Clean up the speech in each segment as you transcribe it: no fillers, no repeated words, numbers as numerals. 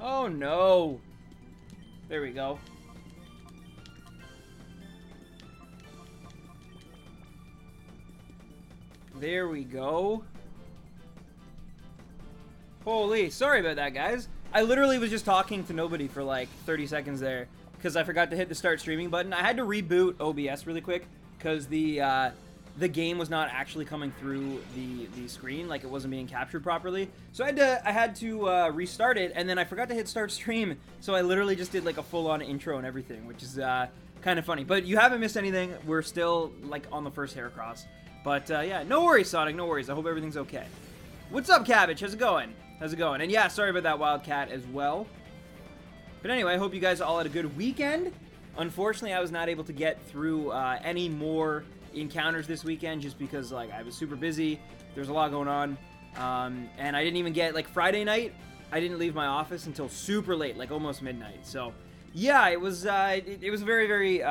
Oh no. There we go. There we go. Holy, sorry about that, guys. I literally was just talking to nobody for like 30 seconds there because I forgot to hit the start streaming button. I had to reboot OBS really quick because the game was not actually coming through the screen, like it wasn't being captured properly. So I had to restart it, and then I forgot to hit start stream. So I literally just did like a full-on intro and everything, which is kind of funny. But you haven't missed anything. We're still like on the first Heracross. But yeah, no worries, Sonic. No worries. I hope everything's okay. What's up, Cabbage? How's it going? How's it going? And yeah, sorry about that Wildcat as well. But anyway, I hope you guys all had a good weekend. Unfortunately, I was not able to get through any more encounters this weekend just because like I was super busy. There's a lot going on. And I didn't even get, like, Friday night, I didn't leave my office until super late, like almost midnight. So yeah, it was very, very,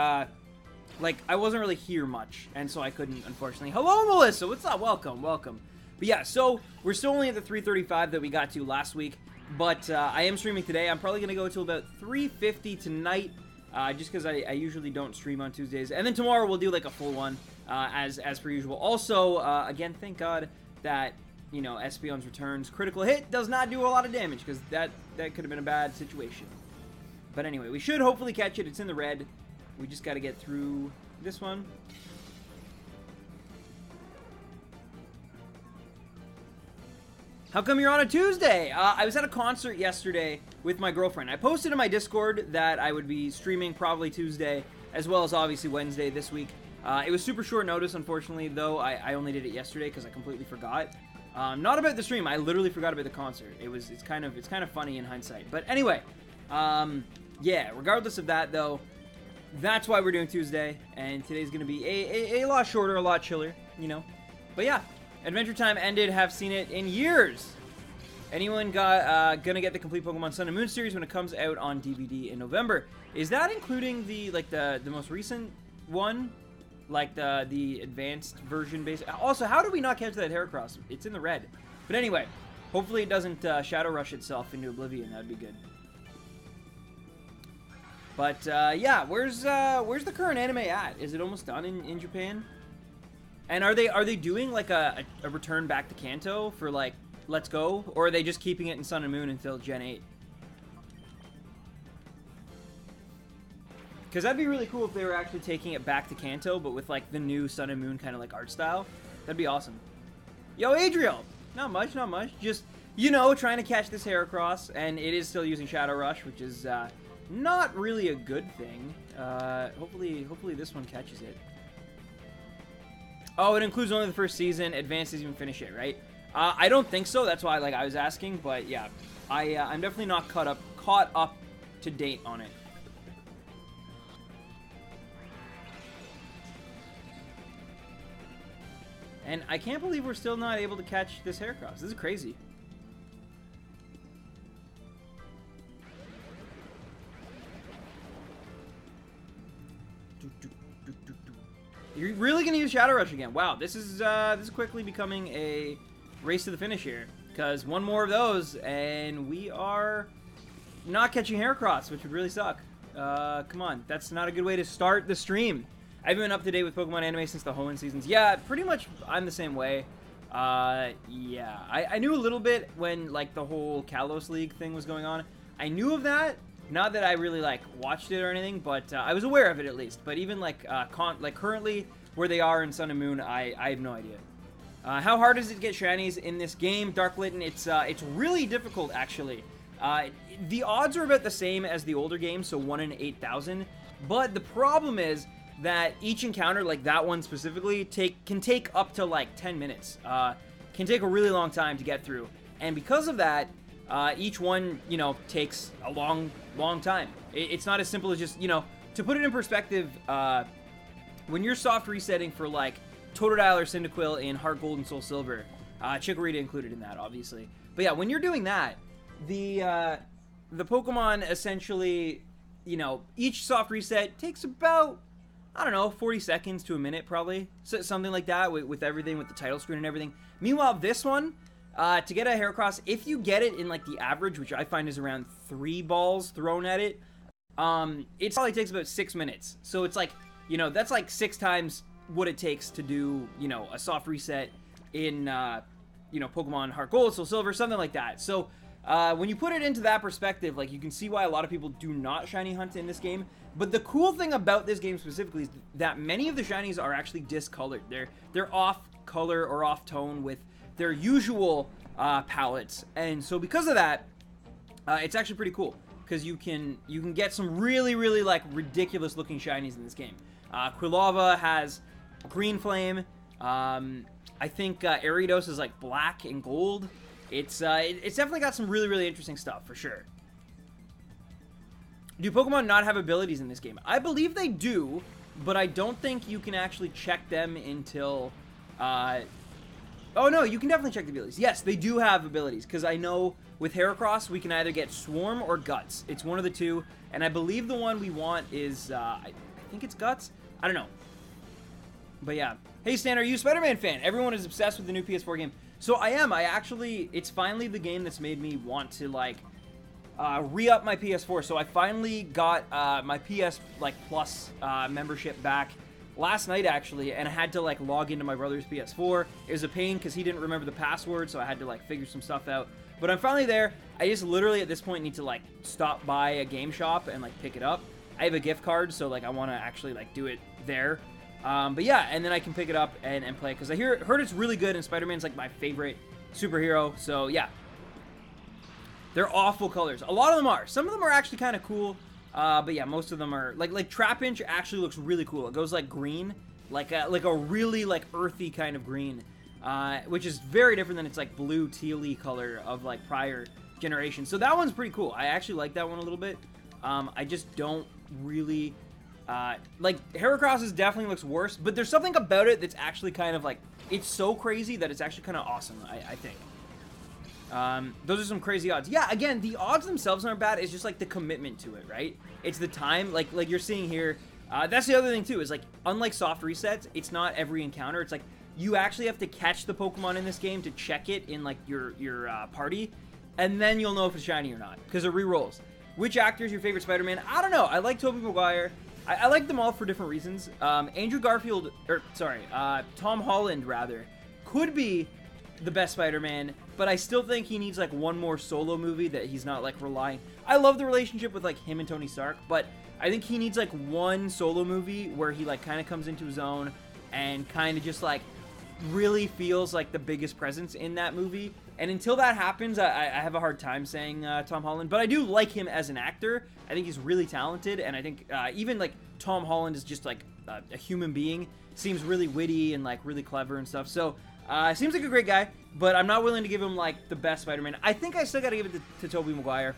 like, I wasn't really here much, and so I couldn't, unfortunately. Hello, Melissa! What's up? Welcome, welcome. But yeah, so we're still only at the 335 that we got to last week, but I am streaming today. I'm probably going to go until about 3:50 tonight, just because I usually don't stream on Tuesdays. And then tomorrow we'll do, like, a full one, as per usual. Also, again, thank God that, you know, Espeon's returns. Critical hit does not do a lot of damage, because that could have been a bad situation. But anyway, we should hopefully catch it. It's in the red. We just got to get through this one. How come you're on a Tuesday? I was at a concert yesterday with my girlfriend. I posted in my Discord that I would be streaming probably Tuesday, as well as obviously Wednesday this week. It was super short notice, unfortunately, though. I only did it yesterday because I completely forgot. Not about the stream. I literally forgot about the concert. It's kind of funny in hindsight. But anyway, yeah. Regardless of that, though, that's why we're doing Tuesday, and today's gonna be a lot shorter, a lot chiller, you know. But yeah. Adventure Time ended, have seen it in years. Anyone gonna get the complete Pokemon Sun and Moon series when it comes out on DVD in November? Is that including the most recent one, like the advanced version base? Also, how did we not catch that Heracross? It's in the red. But anyway, hopefully it doesn't Shadow Rush itself into oblivion. That'd be good. But yeah, where's the current anime at? Is it almost done in Japan? And are they doing like a return back to Kanto for like Let's Go, or are they just keeping it in Sun and Moon until Gen 8? Because that'd be really cool if they were actually taking it back to Kanto, but with like the new Sun and Moon kind of like art style. That'd be awesome. Yo, Adriel! Not much, not much. Just, you know, trying to catch this Heracross, and it is still using Shadow Rush, which is not really a good thing. Hopefully this one catches it. Oh, it includes only the first season. Advanced doesn't even finish it, right? I don't think so. That's why, like, I was asking. But yeah, I'm definitely not caught up to date on it. And I can't believe we're still not able to catch this Heracross. This is crazy. You're really going to use Shadow Rush again. Wow, this is quickly becoming a race to the finish here. Because one more of those, and we are not catching Heracross, which would really suck. Come on, that's not a good way to start the stream. I haven't been up to date with Pokemon anime since the Hoenn seasons. Yeah, pretty much I'm the same way. Yeah, I knew a little bit when, like, the whole Kalos League thing was going on. I knew of that. Not that I really, like, watched it or anything, but I was aware of it at least. But even, like, currently where they are in Sun and Moon, I have no idea. How hard is it to get shinies in this game, Dark Litten? It's really difficult, actually. The odds are about the same as the older games, so 1 in 8,000. But the problem is that each encounter, like that one specifically, can take up to, like, 10 minutes. Can take a really long time to get through. And because of that, each one, you know, takes a long time. It's not as simple as just, you know, to put it in perspective, when you're soft resetting for, like, Totodile or Cyndaquil in Heart Gold and Soul Silver, Chikorita included in that, obviously. But yeah, when you're doing that, the Pokemon essentially, you know, each soft reset takes about, I don't know, 40 seconds to a minute, probably. So, something like that with everything, with the title screen and everything. Meanwhile, this one, to get a Heracross, if you get it in like the average, which I find is around 3 balls thrown at it, it probably takes about 6 minutes. So it's like, you know, that's like 6 times what it takes to do, you know, a soft reset in, you know, Pokemon Heart Gold, Soul Silver, something like that. So when you put it into that perspective, like, you can see why a lot of people do not shiny hunt in this game. But the cool thing about this game specifically is that many of the shinies are actually discolored. They're off color or off tone with their usual palettes, and so because of that, it's actually pretty cool because you can get some really like ridiculous looking shinies in this game. Quilava has green flame. I think Ariados is like black and gold. It's definitely got some really interesting stuff for sure. Do Pokemon not have abilities in this game? I believe they do, but I don't think you can actually check them until oh no, you can definitely check the abilities. Yes, they do have abilities, because I know with Heracross we can either get Swarm or Guts. It's one of the two, and I believe the one we want is, I think it's Guts? I don't know. But yeah. Hey Stan, are you a Spider-Man fan? Everyone is obsessed with the new PS4 game. So I am. It's finally the game that's made me want to, like, re-up my PS4. So I finally got my PS, like, Plus membership back last night, actually, and I had to, like, log into my brother's PS4. It was a pain because he didn't remember the password, so I had to, like, figure some stuff out. But I'm finally there. I just literally at this point need to, like, stop by a game shop and, like, pick it up. I have a gift card, so, like, I want to actually, like, do it there. But yeah, and then I can pick it up and play, because I heard it's really good, and Spider-Man's, like, my favorite superhero, so yeah. They're awful colors. A lot of them are. Some of them are actually kind of cool. But yeah, most of them are like Trapinch actually looks really cool. It goes like green, like a really like earthy kind of green, which is very different than its like blue tealy color of like prior generations. So that one's pretty cool. I actually like that one a little bit. I just don't really like Heracross definitely looks worse, but there's something about it that's actually kind of like, it's so crazy that it's actually kind of awesome. I think. Those are some crazy odds. Yeah, again, the odds themselves aren't bad. It's just like the commitment to it, right? It's the time, like you're seeing here. That's the other thing too, is like, unlike soft resets, it's not every encounter. It's like you actually have to catch the Pokemon in this game to check it in like your party, and then you'll know if it's shiny or not because it re-rolls. Which actor is your favorite Spider-Man? I don't know. I like Tobey Maguire. I like them all for different reasons. Andrew Garfield, or sorry, Tom Holland rather, could be the best Spider-Man, but I still think he needs like one more solo movie that he's not like relying. I love the relationship with like him and Tony Stark, but I think he needs like one solo movie where he like kind of comes into his own and kind of just like really feels like the biggest presence in that movie. And until that happens, I have a hard time saying Tom Holland, but I do like him as an actor. I think he's really talented, and I think even like Tom Holland is just like a human being, seems really witty and like really clever and stuff. So seems like a great guy, but I'm not willing to give him like the best Spider-Man. I think I still got to give it to Tobey Maguire,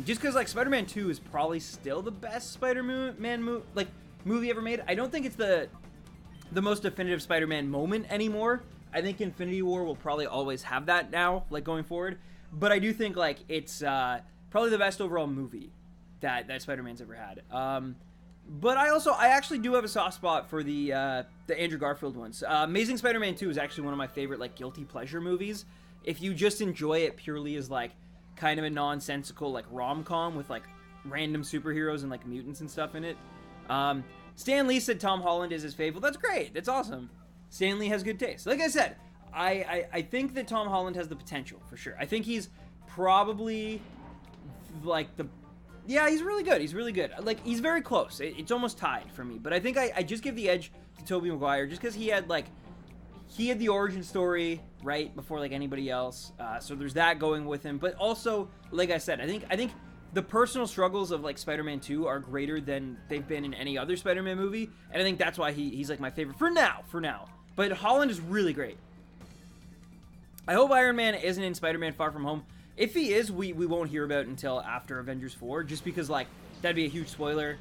just because like Spider-Man 2 is probably still the best Spider-Man movie ever made. I don't think it's the most definitive Spider-Man moment anymore. I think Infinity War will probably always have that now, like going forward. But I do think like it's probably the best overall movie that Spider-Man's ever had. But I actually do have a soft spot for the Andrew Garfield ones. Amazing Spider-Man 2 is actually one of my favorite like guilty pleasure movies. If you just enjoy it purely as like kind of a nonsensical like rom-com with like random superheroes and like mutants and stuff in it. Stan Lee said Tom Holland is his favorite. That's great. That's awesome. Stan Lee has good taste. Like I said, I think that Tom Holland has the potential for sure. I think he's probably like yeah, he's really good. He's really good. Like, he's very close. It's almost tied for me. But I think I just give the edge to Tobey Maguire just because he had the origin story right before like anybody else. So there's that going with him. But also, like I said, I think the personal struggles of like Spider-Man 2 are greater than they've been in any other Spider-Man movie, and I think that's why he's like my favorite for now. But Holland is really great. I hope Iron Man isn't in Spider-Man Far From Home. If he is, we won't hear about it until after Avengers 4, just because like that'd be a huge spoiler.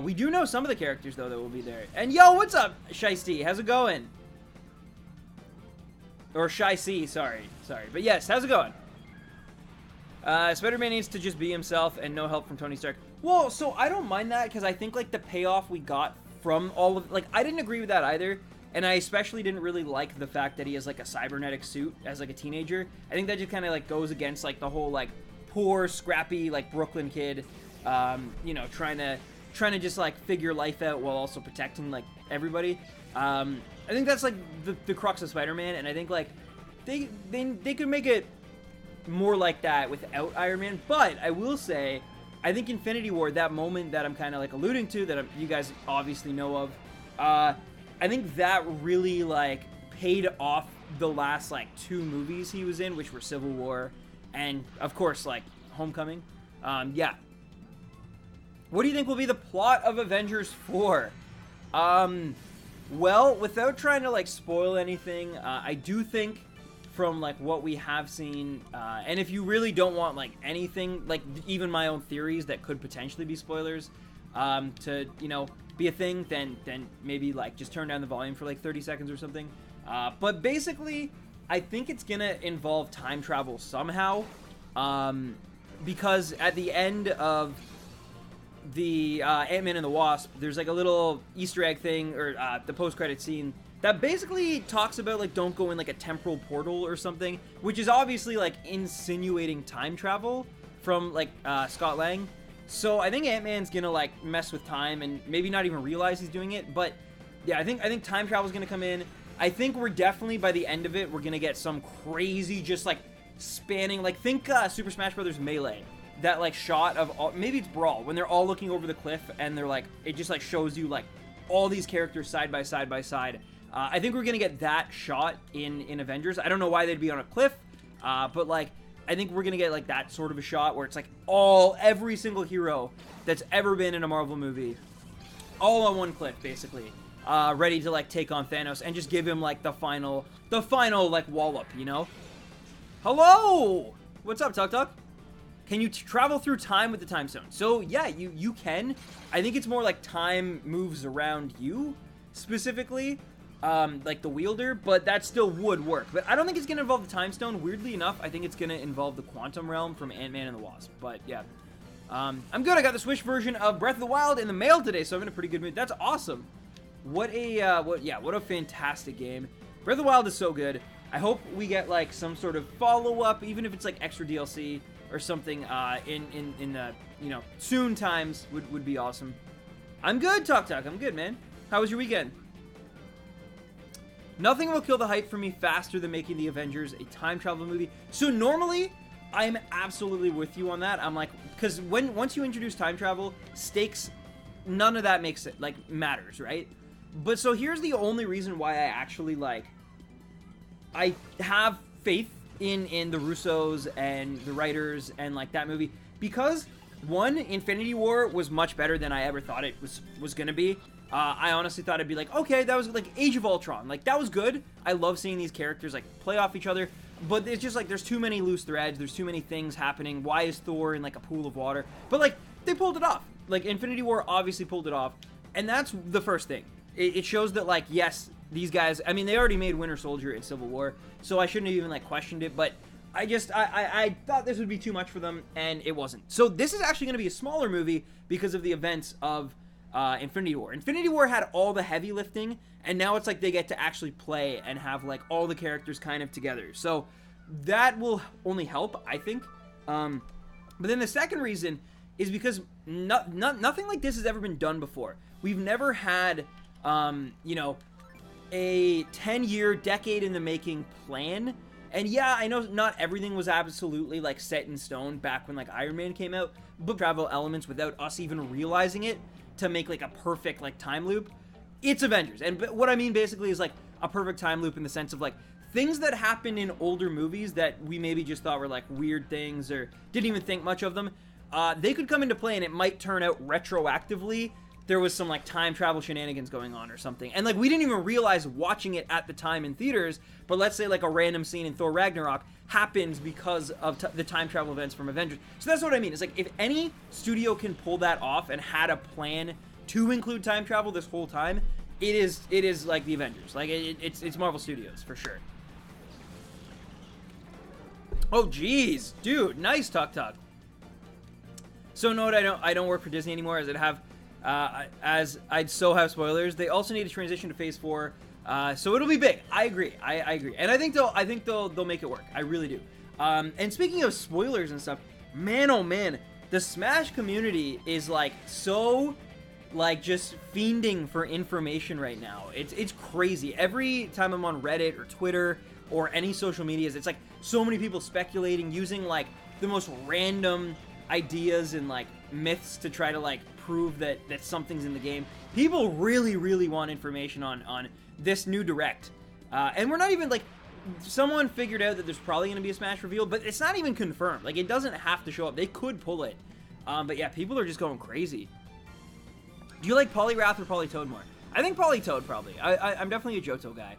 We do know some of the characters though that will be there. And yo, what's up, Shiesty? How's it going? Or Shy-C, sorry. But yes, how's it going? Spider-Man needs to just be himself and no help from Tony Stark. Well, so I don't mind that because I think like the payoff we got from all of, like, I didn't agree with that either. And I especially didn't really like the fact that he has like a cybernetic suit as like a teenager. I think that just kind of like goes against like the whole like poor, scrappy like Brooklyn kid, you know, trying to just like figure life out while also protecting like everybody. I think that's like the crux of Spider-Man, and I think like they could make it more like that without Iron Man. But I will say, I think Infinity War, that moment that I'm kind of like alluding to, that you guys obviously know of, I think that really like paid off the last like 2 movies he was in, which were Civil War and of course like Homecoming. Yeah. What do you think will be the plot of Avengers 4? Well, without trying to like spoil anything, I do think from like what we have seen, and if you really don't want like anything, like even my own theories that could potentially be spoilers, to, you know, be a thing, then maybe like just turn down the volume for like 30 seconds or something. But basically, I think it's gonna involve time travel somehow, because at the end of the Ant-Man and the Wasp, there's like a little Easter egg thing, or the post-credit scene that basically talks about like don't go in like a temporal portal or something, which is obviously like insinuating time travel from like Scott Lang. So I think Ant-Man's gonna like mess with time and maybe not even realize he's doing it. But yeah, I think time travel's gonna come in. I think we're definitely, by the end of it, we're gonna get some crazy just like spanning, like think Super Smash Bros. Melee. That like shot of all, maybe it's Brawl, when they're all looking over the cliff and they're like, it just like shows you like all these characters side by side by side. I think we're gonna get that shot in Avengers. I don't know why they'd be on a cliff, but like I think we're gonna get like that sort of a shot where it's like every single hero that's ever been in a Marvel movie, all on one cliff basically, ready to like take on Thanos and just give him like the final like wallop, you know? Hello, what's up, Tuk Tuk? Can you travel through time with the time stone? So yeah, you can. I think it's more like time moves around you specifically, like the wielder, but that still would work. But I don't think it's gonna involve the time stone. Weirdly enough, I think it's gonna involve the quantum realm from Ant-Man and the Wasp. But yeah, I'm good. I got the Switch version of Breath of the Wild in the mail today, so I'm in a pretty good mood. That's awesome. What a fantastic game. Breath of the Wild is so good. I hope we get like some sort of follow-up, even if it's like extra DLC or something in the, you know, soon times would be awesome. I'm good, Tuk Tuk. I'm good, man. How was your weekend? Nothing will kill the hype for me faster than making the Avengers a time travel movie. So normally, I'm absolutely with you on that. I'm like, because once you introduce time travel, stakes, none of that makes it like matters, right? But so here's the only reason why I actually like, I have faith in the Russos and the writers and like that movie, because one, Infinity War was much better than I ever thought it was gonna be. I honestly thought it'd be like, okay, that was like Age of Ultron, like that was good. I love seeing these characters like play off each other, but it's just like there's too many loose threads, there's too many things happening. Why is Thor in like a pool of water? But like they pulled it off. Like Infinity War obviously pulled it off, and that's the first thing. It shows that like, yes, these guys, I mean, they already made Winter Soldier in Civil War, so I shouldn't have even like questioned it, but I thought this would be too much for them, and it wasn't. So this is actually going to be a smaller movie because of the events of Infinity War. Infinity War had all the heavy lifting, and now it's like they get to actually play and have like all the characters kind of together. So that will only help, I think. But then the second reason is because nothing like this has ever been done before. We've never had, you know, a 10-year, decade-in-the-making plan. And yeah, I know not everything was absolutely like set in stone back when like Iron Man came out, but travel elements without us even realizing it to make like a perfect like time loop. It's Avengers. And what I mean basically is like a perfect time loop in the sense of like things that happened in older movies that we maybe just thought were like weird things or didn't even think much of them. They could come into play and it might turn out retroactively there was some like time travel shenanigans going on or something, and like we didn't even realize watching it at the time in theaters. But let's say like a random scene in Thor Ragnarok happens because of the time travel events from Avengers. So that's what I mean. It's like if any studio can pull that off and had a plan to include time travel this whole time, it is like the Avengers. Like it's Marvel Studios for sure. Oh geez, dude, nice Tuk Tuk. So note I don't work for Disney anymore, as I'd so have spoilers. They also need to transition to Phase 4 So it'll be big. I agree. I agree, and I think they'll make it work. I really do. And speaking of spoilers and stuff, man, oh man, the Smash community is like so, like, just fiending for information right now. It's crazy. Every time I'm on Reddit or Twitter or any social medias, it's like so many people speculating, using like the most random ideas and like myths to try to like prove that something's in the game. People really, really want information on this new Direct. And we're not even like, someone figured out that there's probably going to be a Smash reveal, but it's not even confirmed. Like, it doesn't have to show up. They could pull it. But yeah, people are just going crazy. Do you like Poliwrath or Politoed more? I think Politoed, probably. I'm definitely a Johto guy.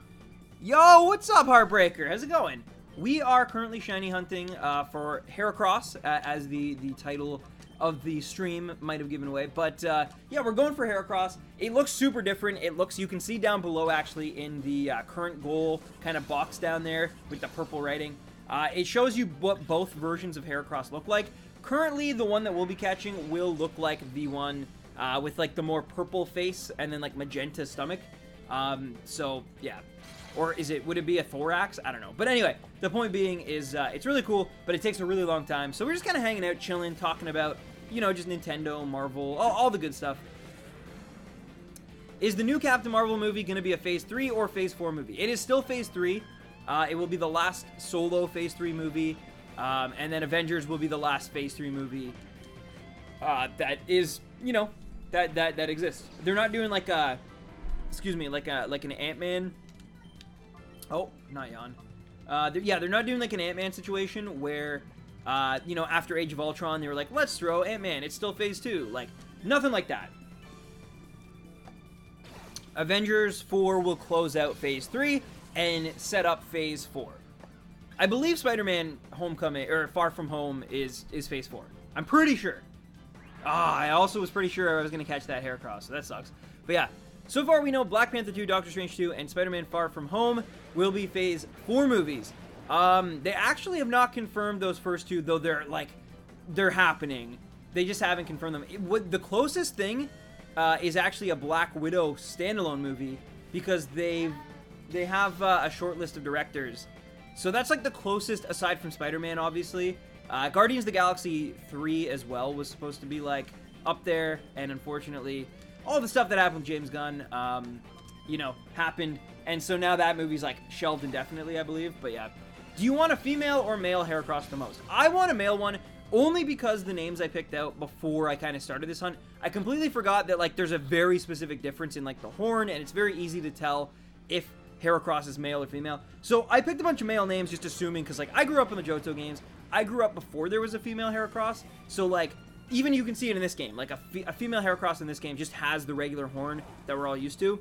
Yo, what's up, Heartbreaker? How's it going? We are currently shiny hunting for Heracross, as the title of the stream might have given away. But yeah, we're going for Heracross. It looks super different. It looks, you can see down below actually in the current goal kind of box down there with the purple writing. It shows you what both versions of Heracross look like. Currently, the one that we'll be catching will look like the one with like the more purple face and then like magenta stomach. So yeah. Or would it be a thorax? I don't know. But anyway, the point being is it's really cool, but it takes a really long time. So we're just kind of hanging out, chilling, talking about, you know, just Nintendo, Marvel, all the good stuff. Is the new Captain Marvel movie going to be a Phase 3 or Phase 4 movie? It is still Phase 3. It will be the last solo Phase 3 movie. And then Avengers will be the last Phase 3 movie that is, you know, that exists. They're not doing like a, excuse me, like an Ant-Man. Oh, not yawn. Yeah, they're not doing like an Ant-Man situation where, you know, after Age of Ultron, they were like, let's throw Ant-Man. It's still Phase 2. Like, nothing like that. Avengers 4 will close out Phase 3 and set up Phase 4. I believe Spider-Man Homecoming, or Far From Home, is Phase 4. I'm pretty sure. I also was pretty sure I was going to catch that Heracross, so that sucks. But yeah. So far, we know Black Panther 2, Doctor Strange 2, and Spider-Man Far From Home will be Phase 4 movies. They actually have not confirmed those first two, though they're happening. They just haven't confirmed them. The closest thing is actually a Black Widow standalone movie, because they have a short list of directors. So that's like the closest, aside from Spider-Man, obviously. Guardians of the Galaxy 3 as well was supposed to be like up there, and unfortunately, all the stuff that happened with James Gunn, you know, happened. And so now that movie's, like, shelved indefinitely, I believe. But, yeah. Do you want a female or male Heracross the most? I want a male one, only because the names I picked out before I kind of started this hunt. I completely forgot that, like, there's a very specific difference in, like, the horn, and it's very easy to tell if Heracross is male or female. So I picked a bunch of male names just assuming, because, like, I grew up in the Johto games. I grew up before there was a female Heracross. So, like, even you can see it in this game. Like, a female Heracross in this game just has the regular horn that we're all used to.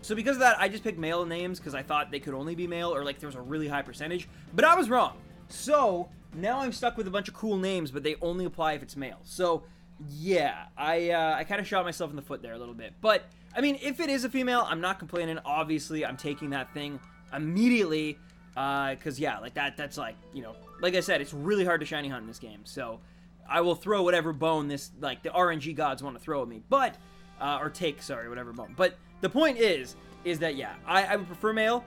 So because of that, I just picked male names because I thought they could only be male, or like there was a really high percentage. But I was wrong. So now I'm stuck with a bunch of cool names, but they only apply if it's male. So yeah, I kind of shot myself in the foot there a little bit. But I mean, if it is a female, I'm not complaining. Obviously, I'm taking that thing immediately. Because yeah, like that's like, you know, like I said, it's really hard to shiny hunt in this game. So I will throw whatever bone the RNG gods want to throw at me. But, or take, sorry, whatever bone. But the point is that, yeah, I would prefer male,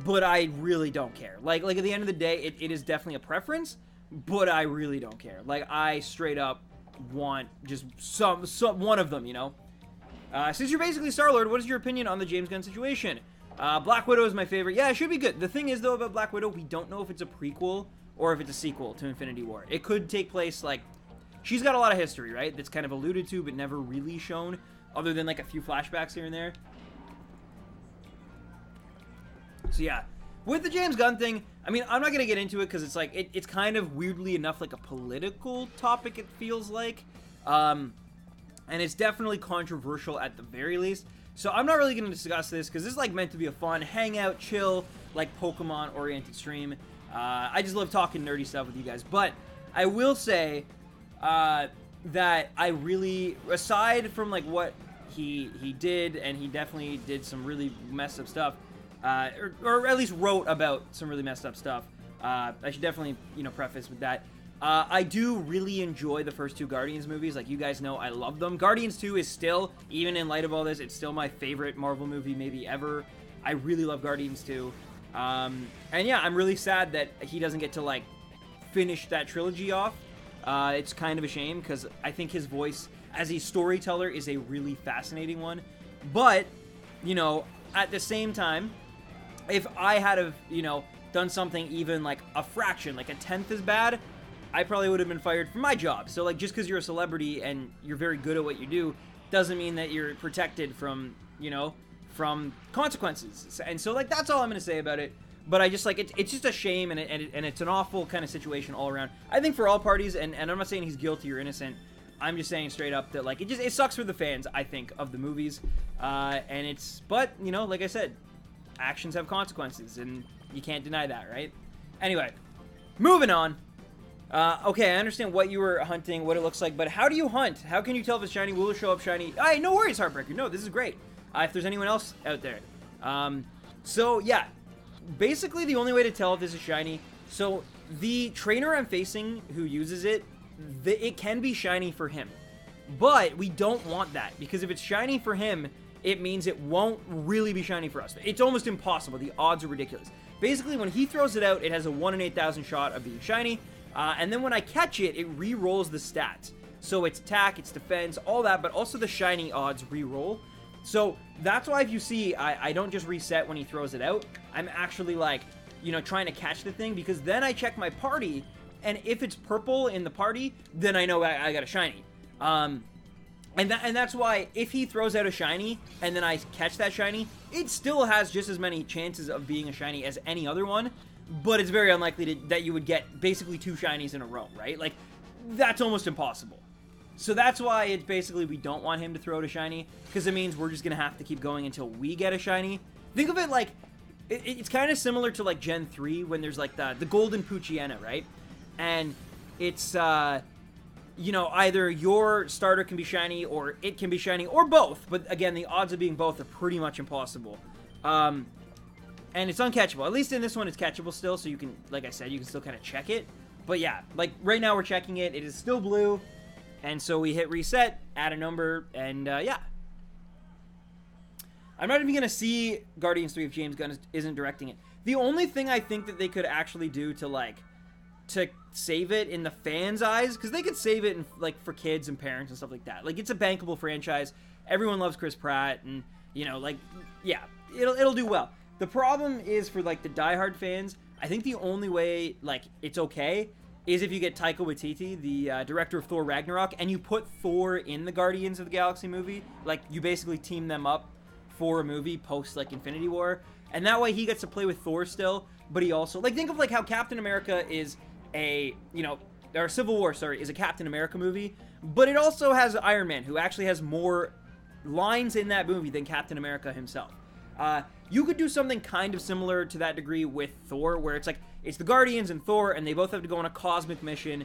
but I really don't care. Like at the end of the day, it is definitely a preference, but I really don't care. Like, I straight up want just one of them, you know? Since you're basically Star-Lord, what is your opinion on the James Gunn situation? Black Widow is my favorite. Yeah, it should be good. The thing is, though, about Black Widow, we don't know if it's a prequel or if it's a sequel to Infinity War. It could take place, like, she's got a lot of history, right? That's kind of alluded to, but never really shown, other than, like, a few flashbacks here and there. So, yeah. With the James Gunn thing, I mean, I'm not going to get into it because it's, like, it's kind of weirdly enough, like, a political topic, it feels like. And it's definitely controversial at the very least. So I'm not really going to discuss this because this is, like, meant to be a fun, hangout, chill, like, Pokemon-oriented stream. I just love talking nerdy stuff with you guys. But I will say that I really, aside from, like, what he did, and he definitely did some really messed up stuff, or at least wrote about some really messed up stuff. I should definitely, you know, preface with that. I do really enjoy the first two Guardians movies. Like, you guys know, I love them. Guardians 2 is still, even in light of all this, it's still my favorite Marvel movie maybe ever. I really love Guardians 2. And yeah, I'm really sad that he doesn't get to, like, finish that trilogy off. It's kind of a shame, because I think his voice as a storyteller is a really fascinating one. But, you know, at the same time, if I had have, you know, done something even like a fraction, like a tenth as bad, I probably would have been fired from my job. So, like, just because you're a celebrity and you're very good at what you do doesn't mean that you're protected from, you know, from consequences. And so, like, that's all I'm going to say about it. But I just, like, it's just a shame, and it's an awful kind of situation all around. I think for all parties, and I'm not saying he's guilty or innocent. I'm just saying straight up that, like, it sucks for the fans, I think, of the movies. But, you know, like I said, actions have consequences, and you can't deny that, right? Anyway, moving on. Okay, I understand what you were hunting, what it looks like, but how do you hunt? How can you tell if it's shiny? Will it show up shiny? Hey, no worries, Heartbreaker. No, this is great. If there's anyone else out there. So, yeah. Basically, the only way to tell if this is shiny, so the trainer I'm facing who uses it, it can be shiny for him. But we don't want that, because if it's shiny for him, it means it won't really be shiny for us. It's almost impossible. The odds are ridiculous. Basically, when he throws it out, it has a 1 in 8,000 shot of being shiny. And then when I catch it, it re-rolls the stats. So it's attack, it's defense, all that, but also the shiny odds re-roll. So that's why if you see, I don't just reset when he throws it out. I'm actually, like, you know, trying to catch the thing, because then I check my party, and if it's purple in the party, then I know I got a shiny. And that's why if he throws out a shiny, and then I catch that shiny, it still has just as many chances of being a shiny as any other one, but it's very unlikely that you would get basically 2 shinies in a row, right? Like, that's almost impossible. So that's why it's basically we don't want him to throw out a shiny, because it means we're just going to have to keep going until we get a shiny. Think of it like, it's kind of similar to, like, Gen 3, when there's, like, the golden Poochyena, right? And it's, you know, either your starter can be shiny, or it can be shiny, or both. But, again, the odds of being both are pretty much impossible. And it's uncatchable. At least in this one, it's catchable still, so you can, like I said, you can still kind of check it. But, yeah, like, right now we're checking it. It is still blue. And so we hit reset, add a number, and, yeah. I'm not even going to see Guardians 3 if James Gunn isn't directing it. The only thing I think that they could actually do to, like, to save it in the fans' eyes, because they could save it, in, like, for kids and parents and stuff like that. Like, it's a bankable franchise. Everyone loves Chris Pratt, and, you know, like, yeah, it'll do well. The problem is for, like, the diehard fans, I think the only way, like, it's okay is if you get Taika Waititi, the director of Thor Ragnarok, and you put Thor in the Guardians of the Galaxy movie. Like, you basically team them up for a movie post, like, Infinity War. And that way he gets to play with Thor still, but he also, like, think of, like, how Captain America is a, you know, or Civil War, sorry, is a Captain America movie, but it also has Iron Man, who actually has more lines in that movie than Captain America himself. You could do something kind of similar to that degree with Thor, where it's like, it's the Guardians and Thor, and they both have to go on a cosmic mission.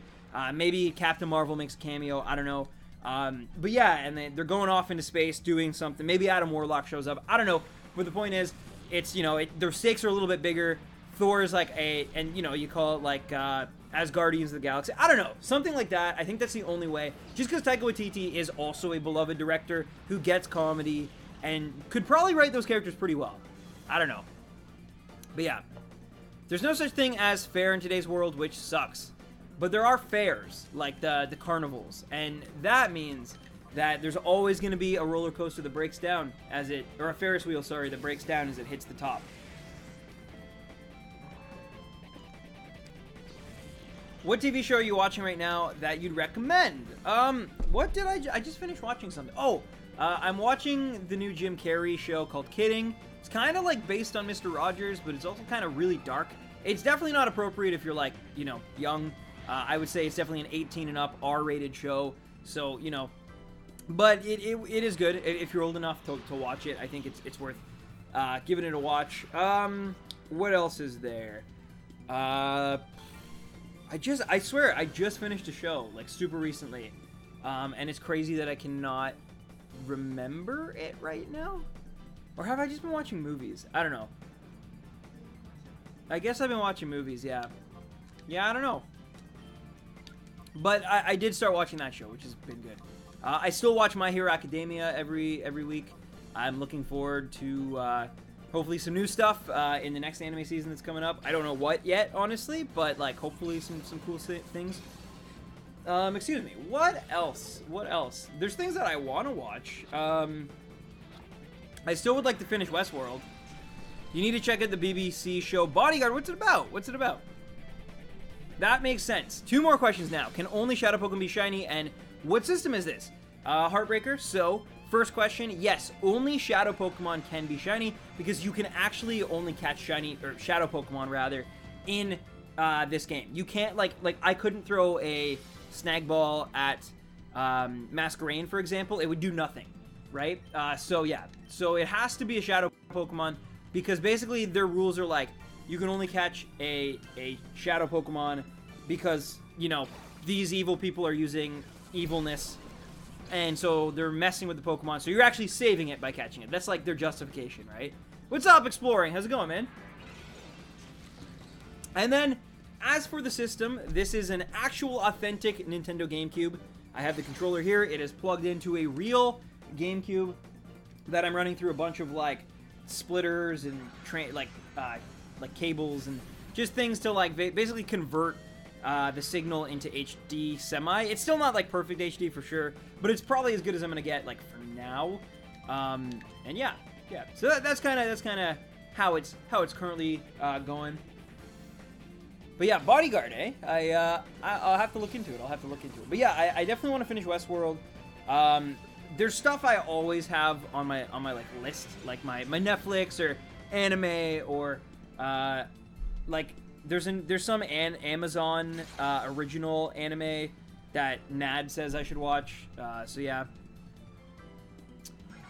Maybe Captain Marvel makes a cameo, I don't know. But yeah, and they're going off into space doing something. Maybe Adam Warlock shows up, I don't know. But the point is, it's, you know, their stakes are a little bit bigger. Thor is like and, you know, you call it like, as Guardians of the Galaxy. I don't know, something like that. I think that's the only way. Just because Taika Waititi is also a beloved director who gets comedy and could probably write those characters pretty well. I don't know. But yeah. There's no such thing as fair in today's world, which sucks. But there are fairs, like the carnivals. And that means that there's always going to be a roller coaster that breaks down or a Ferris wheel, sorry, that breaks down as it hits the top. What TV show are you watching right now that you'd recommend? What did I just finished watching something. Oh, I'm watching the new Jim Carrey show called Kidding. It's kind of like based on Mr. Rogers, but it's also kind of really dark. It's definitely not appropriate if you're, like, you know, young. I would say it's definitely an 18 and up R-rated show. So, you know, but it is good if you're old enough to watch it. I think it's worth giving it a watch. What else is there? I swear I just finished a show, like, super recently. And it's crazy that I cannot remember it right now. Or have I just been watching movies? I don't know. I guess I've been watching movies, yeah. Yeah, I don't know. But I did start watching that show, which has been good. I still watch My Hero Academia every week. I'm looking forward to hopefully some new stuff in the next anime season that's coming up. I don't know what yet, honestly, but like hopefully some cool things. Excuse me. What else? What else? There's things that I want to watch. I still would like to finish Westworld. You need to check out the BBC show Bodyguard. What's it about? What's it about? That makes sense. 2 more questions now. Can only Shadow Pokemon be shiny? And what system is this? Heartbreaker. So, first question. Yes, only Shadow Pokemon can be shiny because you can actually only catch shiny, or Shadow Pokemon rather, in this game. You can't, like I couldn't throw a Snag Ball at Masquerain, for example. It would do nothing, right? So, yeah. So, it has to be a Shadow Pokemon because basically their rules are like, you can only catch a Shadow Pokemon because, you know, these evil people are using evilness, and so they're messing with the Pokemon, so you're actually saving it by catching it. That's like their justification, right? What's up, Exploring? How's it going, man? And then, as for the system, this is an actual authentic Nintendo GameCube. I have the controller here. It is plugged into a real GameCube that I'm running through a bunch of, like, splitters and like cables and just things to like basically convert the signal into HD semi. It's still not like perfect HD for sure, but it's probably as good as I'm gonna get like for now. And yeah. So that's kind of how it's currently going. But yeah, Bodyguard, eh? I'll have to look into it. But yeah, I definitely want to finish Westworld. There's stuff I always have on my like list, like my Netflix or anime or like there's some Amazon original anime that Nad says I should watch. So yeah.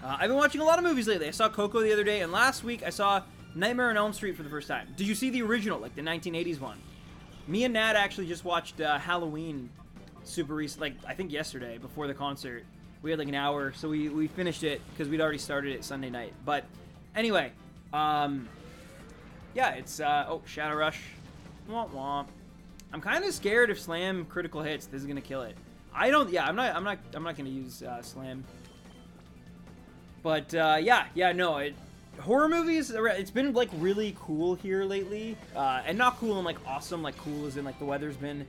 I've been watching a lot of movies lately. I saw Coco the other day, and last week I saw Nightmare on Elm Street for the first time. Did you see the original, like the 1980s one? Me and Nad actually just watched Halloween super recent, like I think yesterday before the concert. We had like an hour, so we finished it because we'd already started it Sunday night. But anyway, yeah, it's oh, Shadow Rush. Womp womp. I'm kind of scared if Slam critical hits, this is gonna kill it. I'm not gonna use Slam. But no, horror movies, it's been like really cool here lately, and not cool in like awesome, like cool as in like the weather's been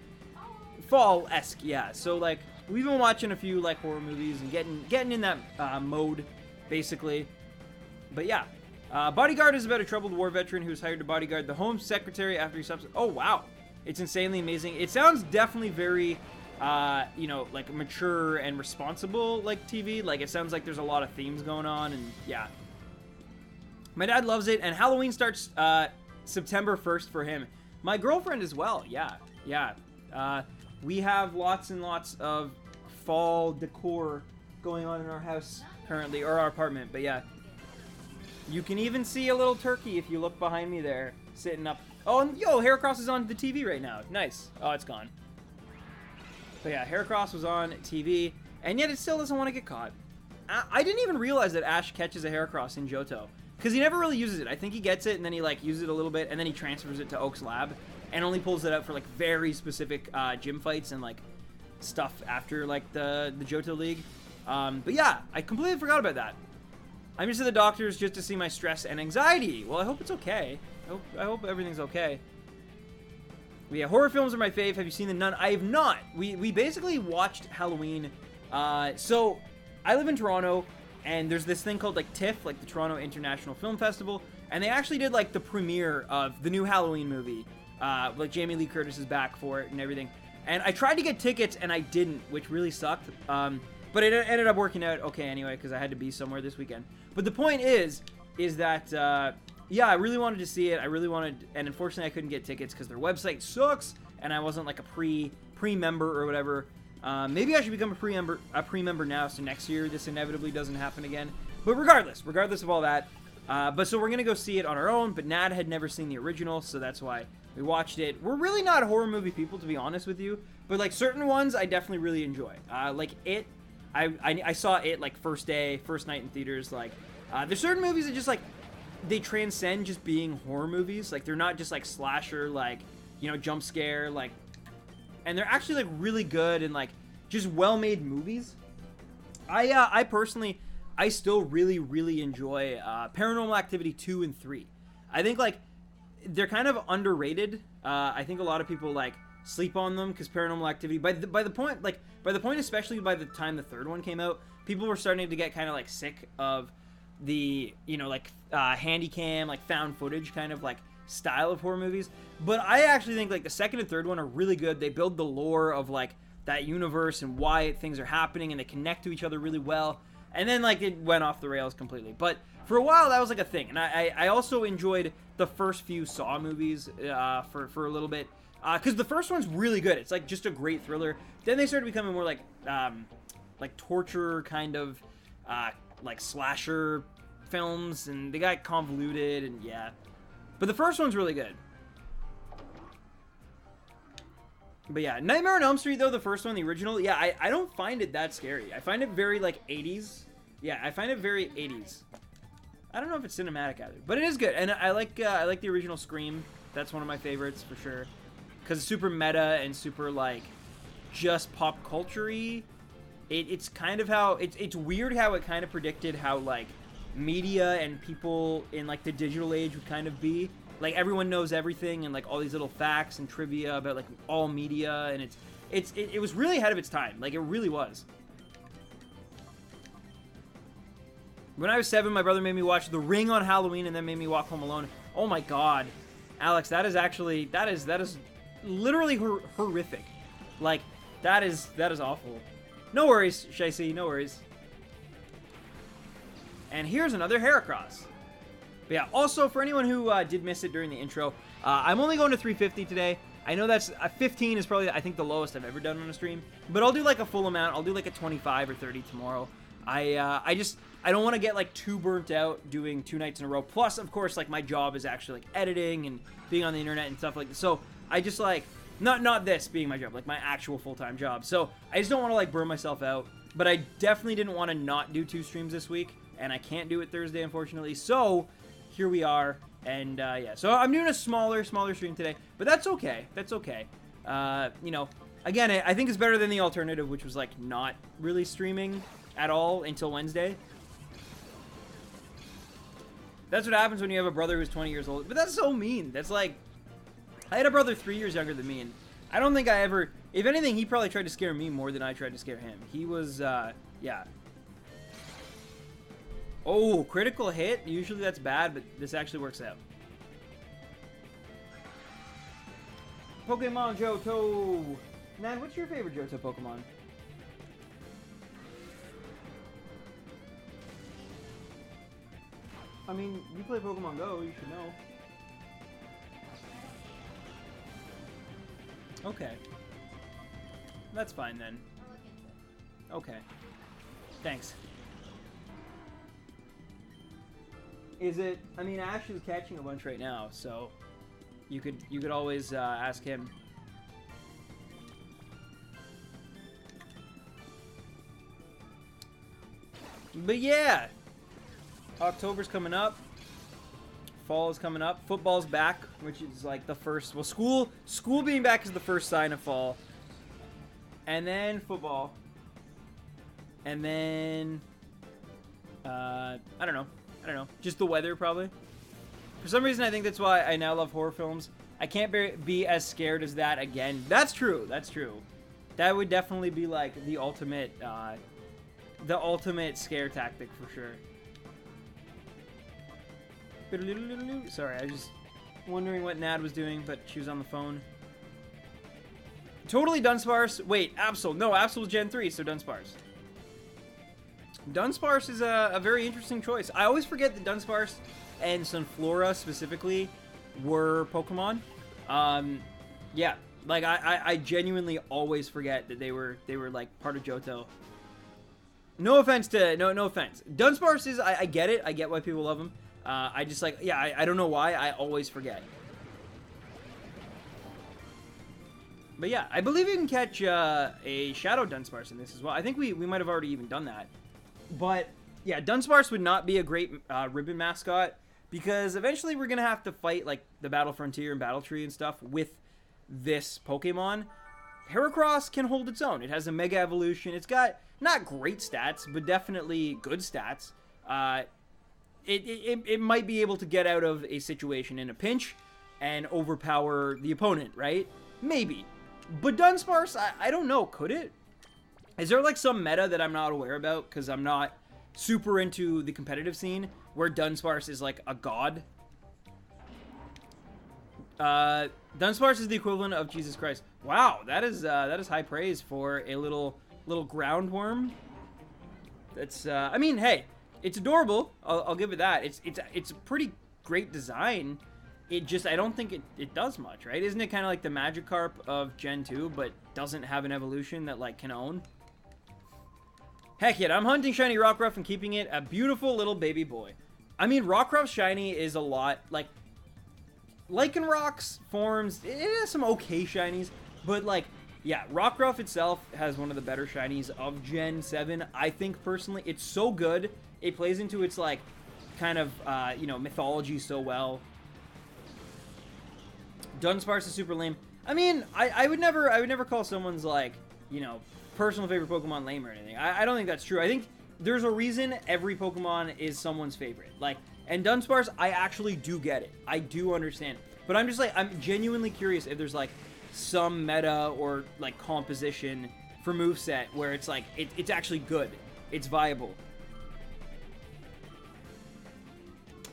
fall-esque, yeah. So like we've been watching a few like horror movies and getting in that mode, basically. But yeah, Bodyguard is about a troubled war veteran who's hired to bodyguard the Home Secretary after he stops. Oh wow, it's insanely amazing. It sounds definitely very, you know, like mature and responsible like TV. Like it sounds like there's a lot of themes going on, and yeah. My dad loves it, and Halloween starts September 1st for him. My girlfriend as well. Yeah. We have lots and lots of fall decor going on in our house currently, or our apartment, but yeah. You can even see a little turkey if you look behind me there, sitting up. Oh, and yo, Heracross is on the TV right now. Nice. Oh, it's gone. But yeah, Heracross was on TV, and yet it still doesn't want to get caught. I didn't even realize that Ash catches a Heracross in Johto, because he never really uses it. I think he gets it, and then he like uses it a little bit, and then he transfers it to Oak's lab, and only pulls it out for like very specific gym fights and like stuff after like the Johto League. But yeah, I completely forgot about that. I'm just at the doctor's just to see my stress and anxiety. Well, I hope it's okay. I hope everything's okay. But yeah, horror films are my fave. Have you seen The Nun? I have not. We basically watched Halloween. So I live in Toronto, and there's this thing called like TIFF, like the Toronto International Film Festival, and they actually did like the premiere of the new Halloween movie. Like Jamie Lee Curtis is back for it and everything. And I tried to get tickets and I didn't, which really sucked. But it ended up working out okay anyway, because I had to be somewhere this weekend. But the point is that, yeah, I really wanted to see it. I really wanted, and unfortunately I couldn't get tickets because their website sucks, and I wasn't like a pre-member or whatever. Maybe I should become a pre-member now, so next year this inevitably doesn't happen again. But regardless of all that, but so we're gonna go see it on our own. But Nad had never seen the original, so that's why we watched it. We're really not horror movie people, to be honest with you, but like certain ones I definitely really enjoy. Like It, I saw It like first night in theaters. Like there's certain movies that just like they transcend just being horror movies. Like they're not just like slasher, like, you know, jump scare, like and they're actually like really good and like just well-made movies. I personally, I still really enjoy Paranormal Activity 2 and 3. I think like they're kind of underrated. I think a lot of people like sleep on them because Paranormal Activity by the point especially by the time the third one came out, people were starting to get kind of like sick of the, you know, like handy cam, like found footage kind of like style of horror movies. But I actually think like the second and third one are really good. They build the lore of like that universe and why things are happening, and they connect to each other really well. And then like it went off the rails completely. But for a while that was like a thing. And I also enjoyed the first few Saw movies for a little bit. Because the first one's really good. It's like just a great thriller. Then they started becoming more like torture kind of like slasher films, and they got convoluted, and yeah. But the first one's really good. But yeah, Nightmare on Elm Street though, the first one, the original, yeah, I don't find it that scary. I find it very like 80s. Yeah, I find it very 80s. I don't know if it's cinematic either, but it is good, and I like the original Scream. That's one of my favorites for sure. Because it's super meta and super, like, just pop culture-y. It's kind of how... It's weird how it kind of predicted how, like, media and people in, like, the digital age would kind of be. Like, everyone knows everything and, like, all these little facts and trivia about, like, all media. And it was really ahead of its time. Like, it really was. When I was 7, my brother made me watch The Ring on Halloween and then made me walk Home Alone. Oh, my God. Alex, that is actually... That is literally horrific. Like, that is awful. No worries, Shicey, no worries. And here's another Heracross. But yeah, also for anyone who did miss it during the intro, I'm only going to 350 today. I know that's 15 is probably, I think, the lowest I've ever done on a stream. But I'll do like a full amount. I'll do like a 25 or 30 tomorrow. I don't want to get like too burnt out doing 2 nights in a row. Plus, of course, like my job is actually like editing and being on the internet and stuff like that. So I just like, not this being my job, like my actual full-time job. So I just don't want to like burn myself out. But I definitely didn't want to not do 2 streams this week. And I can't do it Thursday, unfortunately. So here we are. And yeah, so I'm doing a smaller stream today. But that's okay. That's okay. You know, again, I think it's better than the alternative, which was like not really streaming at all until Wednesday. That's what happens when you have a brother who's 20 years old. But that's so mean. That's like, I had a brother 3 years younger than me, and I don't think I ever, if anything, he probably tried to scare me more than I tried to scare him. He was, yeah. Oh, critical hit? Usually that's bad, but this actually works out. Pokemon Johto. Nan, what's your favorite Johto Pokemon? I mean, you play Pokemon Go, you should know. Okay. That's fine then. Okay. Thanks. Is it... I mean, Ash is catching a bunch right now, so... You could always ask him. But yeah! October's coming up. Fall is coming up. Football's back, which is like the first... Well, school being back is the first sign of fall. And then football. And then... I don't know. Just the weather, probably. For some reason, I think that's why I now love horror films. I can't be as scared as that again. That's true. That's true. That would definitely be like the ultimate scare tactic for sure. Sorry, I was just wondering what Nad was doing, but she was on the phone. Totally Dunsparce. Wait, Absol. No, Absol's Gen 3, so Dunsparce. Dunsparce is a very interesting choice. I always forget that Dunsparce and Sunflora specifically were Pokemon. Yeah, like I genuinely always forget that they were like part of Johto. No offense to no offense. Dunsparce is I get it. I get why people love him. I just like, yeah, I don't know why. I always forget. But yeah, I believe you can catch a Shadow Dunsparce in this as well. I think we might have already even done that. But yeah, Dunsparce would not be a great ribbon mascot because eventually we're going to have to fight like the Battle Frontier and Battle Tree and stuff with this Pokemon. Heracross can hold its own. It has a Mega Evolution. It's got not great stats, but definitely good stats. It might be able to get out of a situation in a pinch and overpower the opponent, right? Maybe. But Dunsparce, I don't know. Could it? Is there like some meta that I'm not aware about because I'm not super into the competitive scene where Dunsparce is like a god? Dunsparce is the equivalent of Jesus Christ. Wow, that is high praise for a little ground worm. That's I mean, hey, it's adorable. I'll give it that. It's a pretty great design. It just, I don't think it does much, right? Isn't it kind of like the Magikarp of Gen 2, but doesn't have an evolution that like can own? Heck yeah, I'm hunting shiny Rockruff and keeping it a beautiful little baby boy. I mean, Rockruff shiny is a lot like Lycanroc's forms. It has some okay shinies, but like, yeah, Rockruff itself has one of the better shinies of Gen 7. I think personally, it's so good. It plays into its like kind of you know, mythology so well. Dunsparce is super lame. I mean, I would never call someone's like, you know, personal favorite Pokemon lame or anything. I don't think that's true. I think there's a reason every Pokemon is someone's favorite. Like, and Dunsparce, I actually do get it. I do understand. But I'm just like, I'm genuinely curious if there's like some meta or like composition for moveset where it's like, it's actually good. It's viable.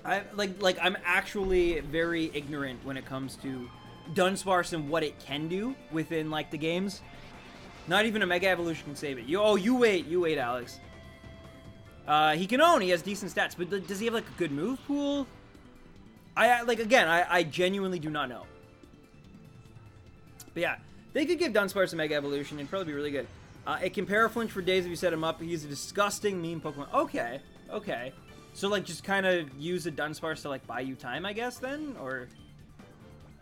I'm actually very ignorant when it comes to Dunsparce and what it can do within like the games. Not even a Mega Evolution can save it. You wait, Alex. He can own. He has decent stats, but does he have like a good move pool? I genuinely do not know. But yeah, they could give Dunsparce a Mega Evolution. It'd probably be really good. It can Paraflinch for days if you set him up. He's a disgusting meme Pokemon. Okay. So, like, just kind of use a Dunsparce to, like, buy you time, I guess, then? Or,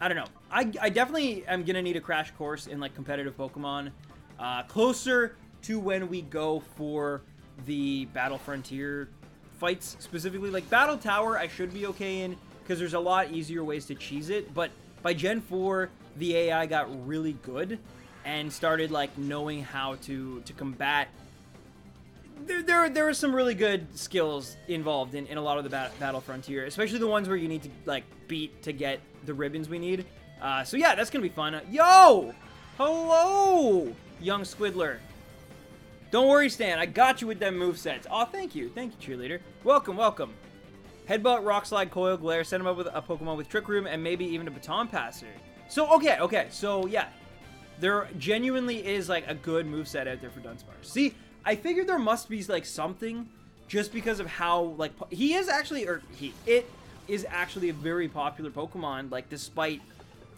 I don't know. I definitely am going to need a crash course in, like, competitive Pokemon. Closer to when we go for the Battle Frontier fights, specifically. Like, Battle Tower, I should be okay in, because there's a lot easier ways to cheese it. But by Gen 4, the AI got really good and started, like, knowing how to combat. There are some really good skills involved in a lot of the Battle Frontier, especially the ones where you need to, like, beat to get the ribbons we need. So yeah, that's gonna be fun. Yo! Hello, young Squidler. Don't worry, Stan. I got you with them movesets. Aw, thank you, cheerleader. Welcome. Headbutt, Rock Slide, Coil, Glare. Set him up with a Pokemon with Trick Room and maybe even a Baton Passer. So, okay. So, yeah. There genuinely is, like, a good moveset out there for Dunsparce. See, I figured there must be, like, something just because of how, like, it is actually a very popular Pokemon, like, despite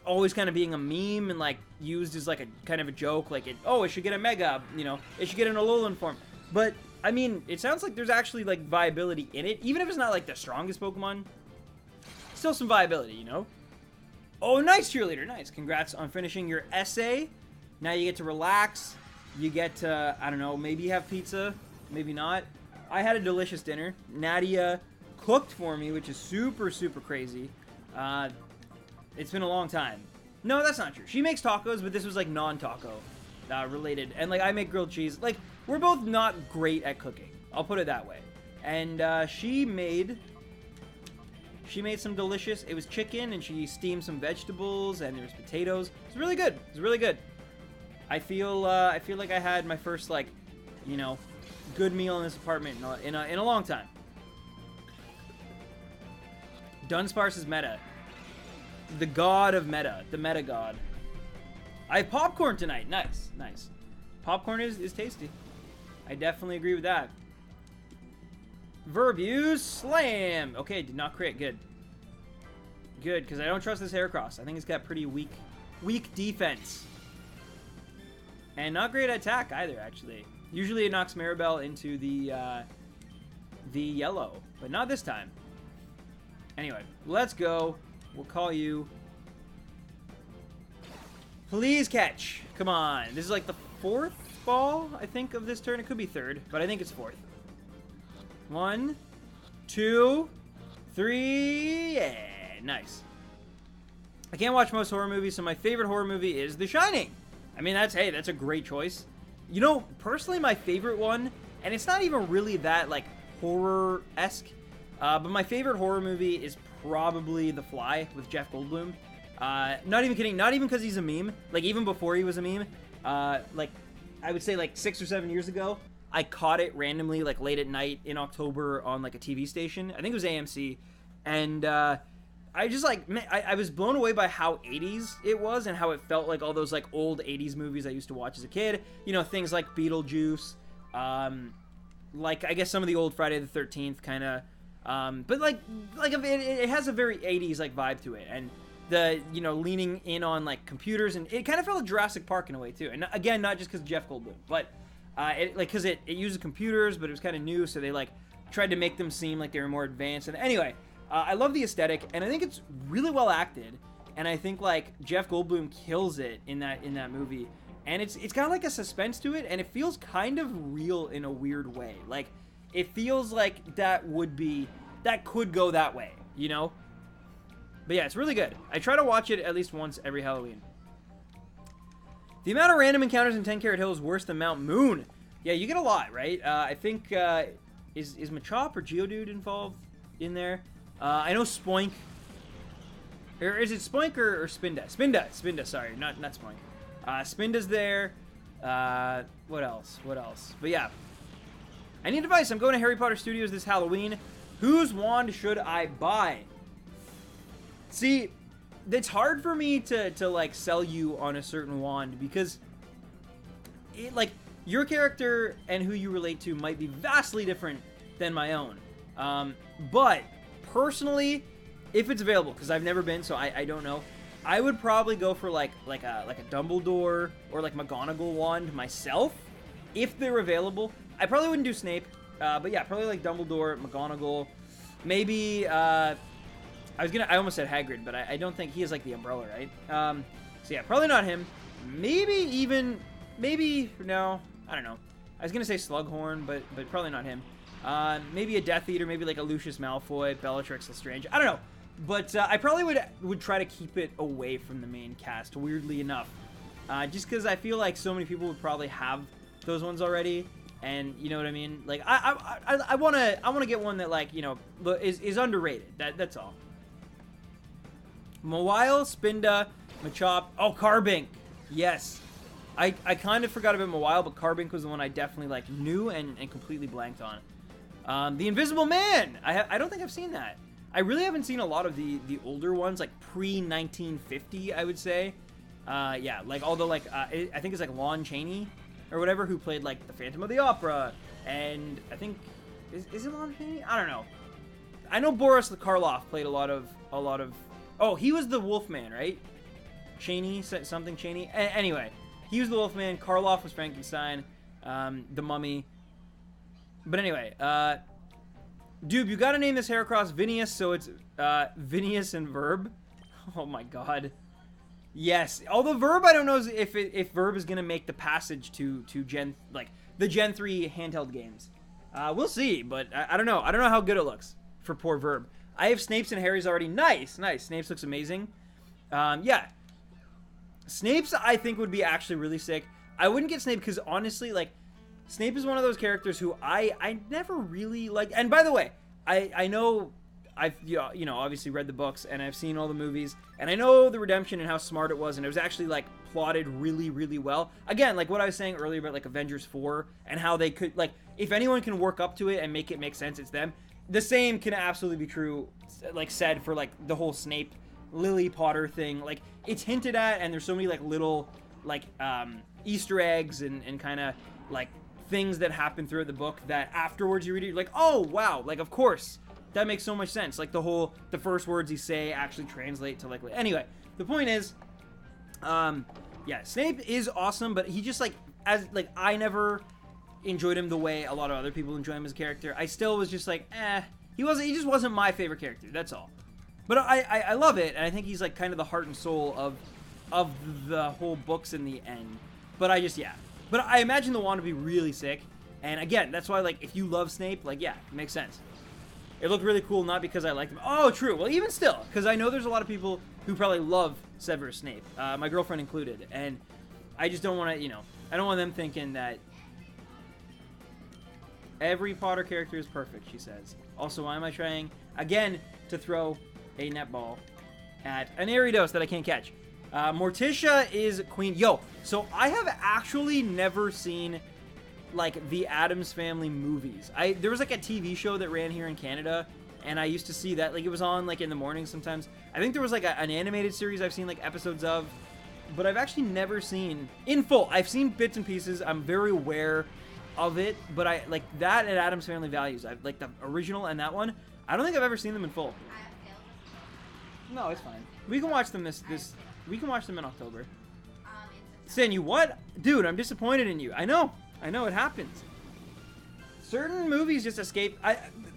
always kind of being a meme and, like, used as, like, a kind of a joke, like, it should get a Mega, you know, it should get an Alolan form. But, I mean, it sounds like there's actually, like, viability in it, even if it's not, like, the strongest Pokemon, still some viability, you know? Oh, nice, cheerleader, nice. Congrats on finishing your essay. Now you get to relax. You get to, I don't know, maybe have pizza, maybe not. I had a delicious dinner. Nadia cooked for me, which is super, super crazy. It's been a long time. No, that's not true. She makes tacos, but this was, like, non-taco related. And, like, I make grilled cheese. Like, we're both not great at cooking. I'll put it that way. And she made some delicious, it was chicken, and she steamed some vegetables, and there was potatoes. It's really good. It's really good. I feel like I had my first, like, you know, good meal in this apartment in a long time. Dunsparce is meta. The god of meta. The meta god. I have popcorn tonight. Nice. Popcorn is tasty. I definitely agree with that. Verb use slam. Okay, did not crit. Good, because I don't trust this Heracross. I think it's got pretty weak defense. And not great attack either, actually. Usually it knocks Maribel into the yellow, but not this time. Anyway, let's go. We'll call you. Please catch. Come on. This is like the 4th ball, I think, of this turn. It could be 3rd, but I think it's 4th. 1, 2, 3. Yeah, nice. I can't watch most horror movies, so my favorite horror movie is The Shining. I mean, that's a great choice. You know, personally, my favorite one, and it's not even really that, like, horror-esque, but my favorite horror movie is probably The Fly with Jeff Goldblum. Not even kidding, not even because he's a meme. Like, even before he was a meme, like, I would say, like, 6 or 7 years ago, I caught it randomly, like, late at night in October on, like, a TV station. I think it was AMC. And, I just, like, man, I was blown away by how 80s it was and how it felt like all those, like, old 80s movies I used to watch as a kid. You know, things like Beetlejuice, like, I guess some of the old Friday the 13th kind of, but, like it has a very 80s, like, vibe to it. And the, you know, leaning in on, like, computers, and it kind of felt like Jurassic Park in a way, too. And, again, not just because of Jeff Goldblum, but, because it uses computers, but it was kind of new, so they, like, tried to make them seem like they were more advanced. And anyway, I love the aesthetic, and I think it's really well acted, and I think, like, Jeff Goldblum kills it in that movie, and it's got, like, a suspense to it, and it feels kind of real in a weird way. Like, it feels like that could go that way, you know? But yeah, it's really good. I try to watch it at least once every Halloween. The amount of random encounters in 10 Carat Hill is worse than Mount Moon. Yeah, you get a lot, right? I think, is Machop or Geodude involved in there? I know Spoink. Or is it Spoink or Spinda? Spinda, sorry. Not Spoink. Spinda's there. What else? But yeah. I need advice. I'm going to Harry Potter Studios this Halloween. Whose wand should I buy? See, it's hard for me to like, sell you on a certain wand because, like, your character and who you relate to might be vastly different than my own. But personally, if it's available, because I've never been, so I don't know, I would probably go for like a Dumbledore or like McGonagall wand myself, if they're available. I probably wouldn't do Snape, but yeah, probably like Dumbledore, McGonagall, maybe. I almost said Hagrid, but I don't think he has like the umbrella, right? So yeah, probably not him. Maybe no, I don't know. I was gonna say Slughorn, but probably not him. Maybe a Death Eater, maybe like a Lucius Malfoy, Bellatrix Lestrange. I don't know. But I probably would try to keep it away from the main cast, weirdly enough. Just because I feel like so many people would probably have those ones already. And you know what I mean? Like, I wanna get one that, like, you know, is underrated. That's all. Mawile, Spinda, Machop. Oh, Carbink. Yes. I kind of forgot about Mawile, but Carbink was the one I definitely, like, knew and completely blanked on. The Invisible Man. I don't think I've seen that. I really haven't seen a lot of the older ones, like pre-1950, I would say. Yeah, like, although, like, I think it's like Lon Chaney or whatever, who played like the Phantom of the Opera, and I think is it Lon Chaney? I don't know. I know Boris Karloff played a lot of. Oh, he was the Wolfman, right? Chaney, something Chaney. Anyway, he was the Wolfman. Karloff was Frankenstein, the Mummy. But anyway, dude, you gotta name this Heracross Vinius, so it's Vinius and Verb. Oh my god. Yes. Although Verb, I don't know if Verb is gonna make the passage to Gen, like, the Gen 3 handheld games. We'll see, but I don't know. I don't know how good it looks for poor Verb. I have Snape's and Harry's already. Nice. Snape's looks amazing. Yeah. Snape's, I think, would be actually really sick. I wouldn't get Snape because, honestly, like, Snape is one of those characters who I never really like. And by the way, I know I've, you know, obviously read the books and I've seen all the movies, and I know the redemption and how smart it was, and it was actually, like, plotted really, really well. Again, like what I was saying earlier about, like, Avengers 4 and how they could, like, if anyone can work up to it and make it make sense, it's them. The same can absolutely be true, like, said for, like, the whole Snape Lily Potter thing. Like, it's hinted at, and there's so many, like, little, like, Easter eggs and kind of, like, things that happen throughout the book that afterwards you read it, you're like, oh, wow, like, of course, that makes so much sense. Like, the first words he say actually translate to, like, anyway, the point is, yeah, Snape is awesome, but he just, like, I never enjoyed him the way a lot of other people enjoy him as a character. I still was just like, he just wasn't my favorite character, that's all. But I love it, and I think he's, like, kind of the heart and soul of the whole books in the end. But yeah. But I imagine the wand would be really sick. And again, that's why, like, if you love Snape, like, yeah, it makes sense. It looked really cool, not because I liked him. Oh, true. Well, even still, because I know there's a lot of people who probably love Severus Snape, my girlfriend included. And I just don't want to, you know, I don't want them thinking that every Potter character is perfect, she says. Also, why am I trying, again, to throw a netball at an Aridos that I can't catch? Morticia is queen. Yo, so I have actually never seen, like, the Addams Family movies. There was, like, a TV show that ran here in Canada, and I used to see that. Like, it was on, like, in the morning sometimes. I think there was, like, an animated series I've seen, like, episodes of, but I've actually never seen in full. I've seen bits and pieces. I'm very aware of it, but I, like, that and Addams Family Values, like, the original and that one, I don't think I've ever seen them in full. No, it's fine. We can watch them we can watch them in October. Stan, you what? Dude, I'm disappointed in you. I know, it happens. Certain movies just escape.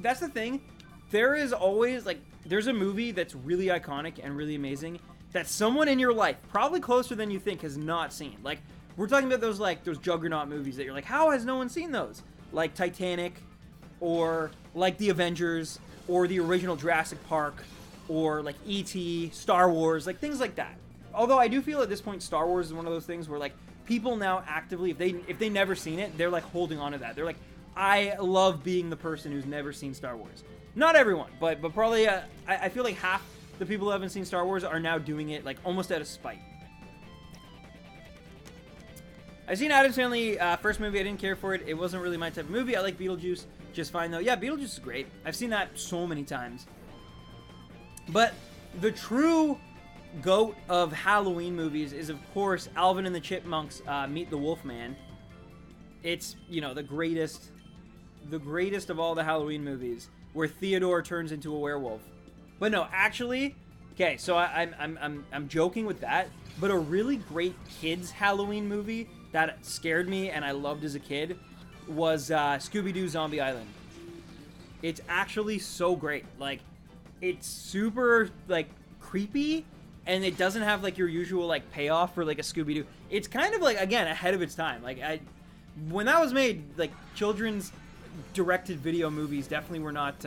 That's the thing. There is always, like, there's a movie that's really iconic and really amazing that someone in your life, probably closer than you think, has not seen. Like, we're talking about those, like, those Juggernaut movies that you're like, how has no one seen those? Like Titanic, or like The Avengers, or the original Jurassic Park, or like E.T., Star Wars, like things like that. Although I do feel at this point Star Wars is one of those things where, like, people now actively, if they never seen it, they're like holding on to that. They're like, I love being the person who's never seen Star Wars. Not everyone, but probably I feel like half the people who haven't seen Star Wars are now doing it, like, almost out of spite. I've seen Addams Family first movie. I didn't care for it. It wasn't really my type of movie. I like Beetlejuice just fine though. Yeah, Beetlejuice is great. I've seen that so many times. But the true GOAT of Halloween movies is, of course, Alvin and the Chipmunks Meet the Wolfman. It's, you know, the greatest of all the Halloween movies, where Theodore turns into a werewolf. But no, actually, okay, so I'm joking with that, but a really great kids Halloween movie that scared me and I loved as a kid was Scooby-Doo Zombie Island. It's actually so great. Like, it's super, like, creepy, and it doesn't have, like, your usual, like, payoff for, like, a Scooby-Doo. It's kind of, like, again, ahead of its time. Like, when that was made, like, children's directed video movies definitely were not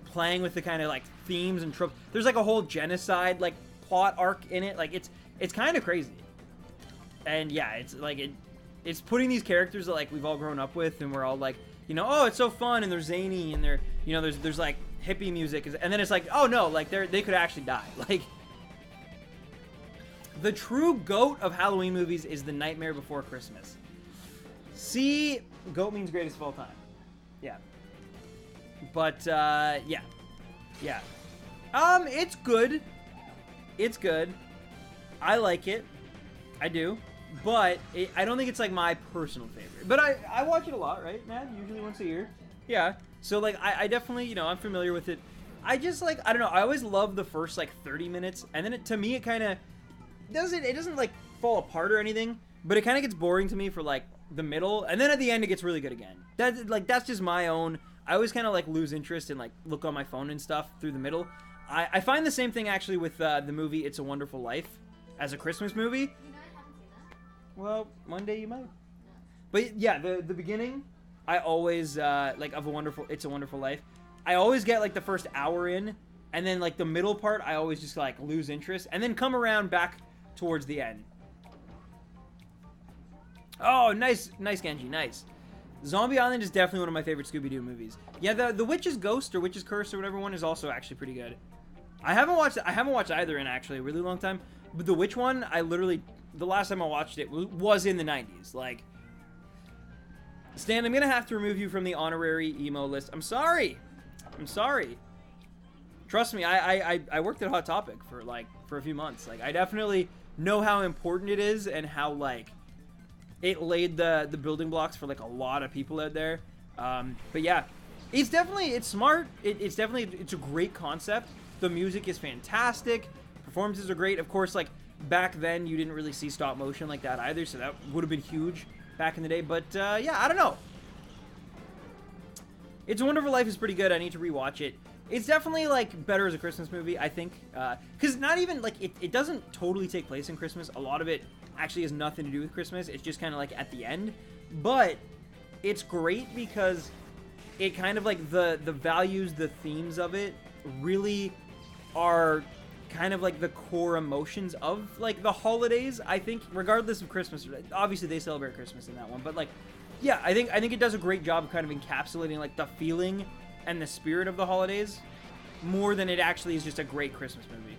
playing with the kind of, like, themes and tropes. There's, like, a whole genocide, like, plot arc in it. Like, it's kind of crazy. And yeah, it's like it's putting these characters that, like, we've all grown up with, and we're all like, you know, oh, it's so fun, and they're zany, and they're, you know, there's like hippie music, and then it's like, oh no, like they could actually die. Like, the true GOAT of Halloween movies is The Nightmare Before Christmas. See, GOAT means greatest of all time. Yeah. But yeah. It's good. It's good. I like it. I do. But I don't think it's, like, my personal favorite. But I watch it a lot, right, Matt? Usually once a year. Yeah. So, like, I definitely, you know, I'm familiar with it. I just, like, I don't know. I always love the first, like, 30 minutes. And then, to me, it kind of doesn't, like, fall apart or anything. But it kind of gets boring to me for, like, the middle. And then at the end, it gets really good again. That's just my own. I always kind of, like, lose interest and, like, look on my phone and stuff through the middle. I find the same thing, actually, with the movie It's a Wonderful Life as a Christmas movie. Well, one day you might. But yeah, the beginning, I always, like, of It's a Wonderful Life, I always get, like, the first hour in, and then, like, the middle part, I always just, like, lose interest, and then come around back towards the end. Oh, nice, Genji, nice. Zombie Island is definitely one of my favorite Scooby-Doo movies. Yeah, the Witch's Ghost or Witch's Curse or whatever one is also actually pretty good. I haven't watched either in actually a really long time, but the Witch one, the last time I watched it was in the 90s. Like, Stan, I'm gonna have to remove you from the honorary emo list. I'm sorry. Trust me, I worked at Hot Topic for a few months. Like, I definitely know how important it is and how, like, it laid the building blocks for, like, a lot of people out there. But yeah, it's smart. It's a great concept. The music is fantastic. Performances are great. Of course, like, back then you didn't really see stop motion like that either, so that would have been huge back in the day. But yeah, I don't know. It's a Wonderful Life is pretty good. I need to rewatch it. It's definitely, like, better as a Christmas movie, I think. Because not even, like, it doesn't totally take place in Christmas. A lot of it actually has nothing to do with Christmas. It's just kind of, like, at the end. But it's great because it kind of, like, the values, the themes of it really are kind of like the core emotions of like the holidays. I think regardless of Christmas, obviously they celebrate Christmas in that one, but like, yeah, I think it does a great job of kind of encapsulating like the feeling and the spirit of the holidays more than it actually is just a great Christmas movie.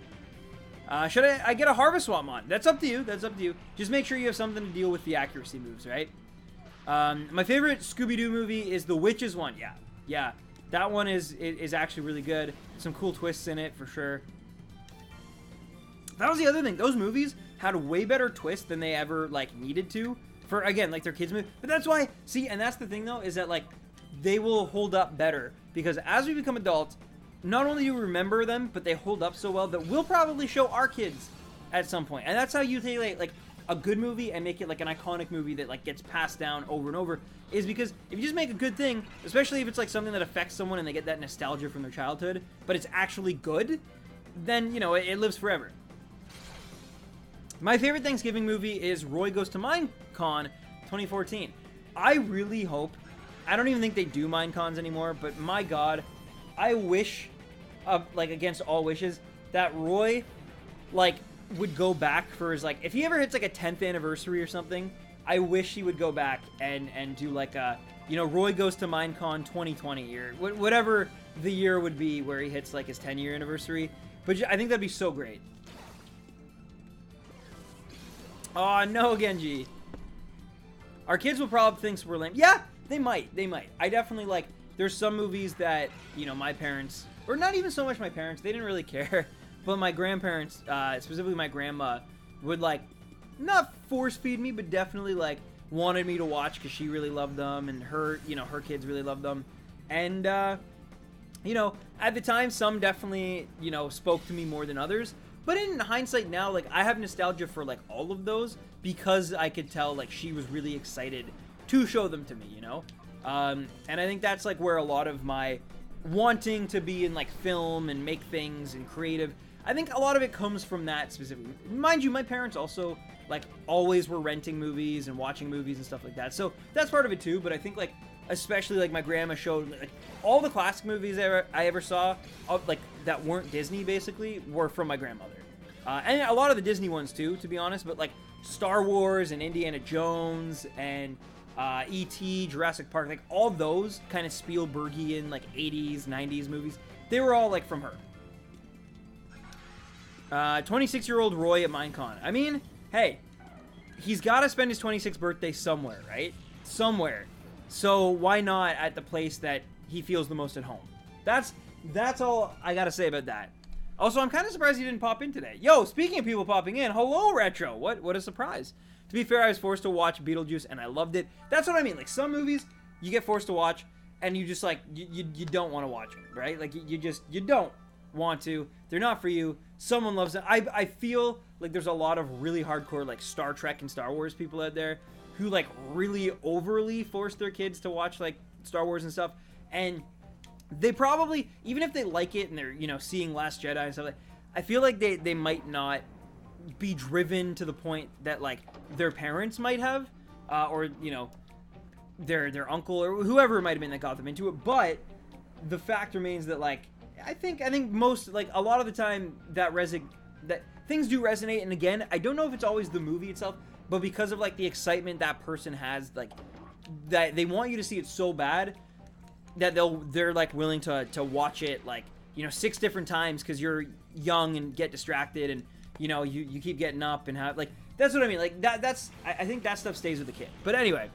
Should I get a Harvest Swapmon? That's up to you. That's up to you. Just make sure you have something to deal with the accuracy moves, right? My favorite Scooby-Doo movie is the Witches one. Yeah. That one is actually really good. Some cool twists in it for sure. That was the other thing. Those movies had a way better twist than they ever like needed to for, again, like their kids movie. But that's why, see, and that's the thing though, is that like they will hold up better because as we become adults, not only do we remember them, but they hold up so well that we'll probably show our kids at some point. And that's how you take like a good movie and make it like an iconic movie that like gets passed down over and over, is because if you just make a good thing, especially if it's like something that affects someone and they get that nostalgia from their childhood, but it's actually good, then, you know, it lives forever. My favorite Thanksgiving movie is Roy Goes to Minecon 2014. I really hope, I don't even think they do Minecons anymore, but my god, I wish, like against all wishes, that Roy, like, would go back for his, like, if he ever hits like a 10th anniversary or something, I wish he would go back and do like a, you know, Roy Goes to Minecon 2020 or whatever the year would be where he hits like his 10-year anniversary. But I think that'd be so great. Oh, no, Genji. Our kids will probably think we're lame. Yeah, they might. I definitely, like, there's some movies that, you know, my parents, or not even so much my parents, they didn't really care. But my grandparents, specifically my grandma, would, like, not force feed me, but definitely, like, wanted me to watch because she really loved them, and her, you know, her kids really loved them. And, you know, at the time, some definitely, you know, spoke to me more than others. But in hindsight now, like, I have nostalgia for, like, all of those because I could tell, like, she was really excited to show them to me, you know? And I think that's, like, where a lot of my wanting to be in, like, film and make things and creative, I think a lot of it comes from that specifically. Mind you, my parents also, like, always were renting movies and watching movies and stuff like that. So that's part of it, too. But I think, like, especially, like, my grandma showed, like, all the classic movies I ever saw, like, that weren't Disney, basically, were from my grandmother. And a lot of the Disney ones, too, to be honest. But, like, Star Wars and Indiana Jones and E.T., Jurassic Park, like, all those kind of Spielbergian, like, 80s, 90s movies, they were all, like, from her. 26-year-old Roy at Minecon. I mean, hey, he's got to spend his 26th birthday somewhere, right? Somewhere. So why not at the place that he feels the most at home? That's all I got to say about that. Also, I'm kind of surprised he didn't pop in today. Yo, speaking of people popping in, hello, Retro. What a surprise. To be fair, I was forced to watch Beetlejuice, and I loved it. That's what I mean. Like, some movies, you get forced to watch, and you just, like, you don't want to watch them, right? Like, you don't want to. They're not for you. Someone loves it. I feel like there's a lot of really hardcore, like, Star Trek and Star Wars people out there who, like, really overly force their kids to watch, like, Star Wars and stuff. And they probably, even if they like it and they're, you know, seeing Last Jedi and stuff, like, I feel like they might not be driven to the point that, like, their parents might have, or, you know, their uncle or whoever it might have been that got them into it. But the fact remains that, like, I think most, like, a lot of the time that things do resonate. And again, I don't know if it's always the movie itself, but because of, like, the excitement that person has, like, that they want you to see it so bad that they're like willing to watch it, like, you know, 6 different times because you're young and get distracted, and, you know, you keep getting up and have, like, that's what I mean. Like, that's I think that stuff stays with the kid. But anyway,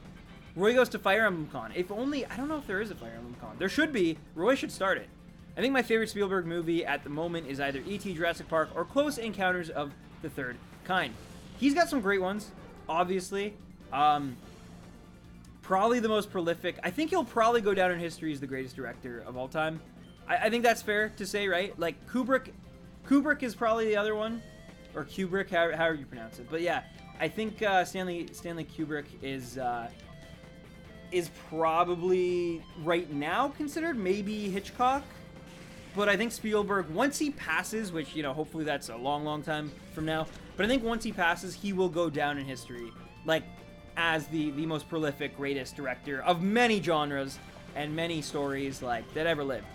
Roy Goes to Fire Emblem Con. If only, I don't know if there is a Fire Emblem Con. There should be. Roy should start it. I think my favorite Spielberg movie at the moment is either E.T., Jurassic Park, or Close Encounters of the Third Kind. He's got some great ones, obviously. Probably the most prolific. I think he'll probably go down in history as the greatest director of all time. I think that's fair to say, right? Like, Kubrick is probably the other one. Or Kubrick, however you pronounce it. But yeah, I think Stanley Kubrick is probably right now considered, maybe Hitchcock. But I think Spielberg, once he passes, which, you know, hopefully that's a long, long time from now, but I think once he passes, he will go down in history, like, as the most prolific, greatest director of many genres and many stories, like, that ever lived.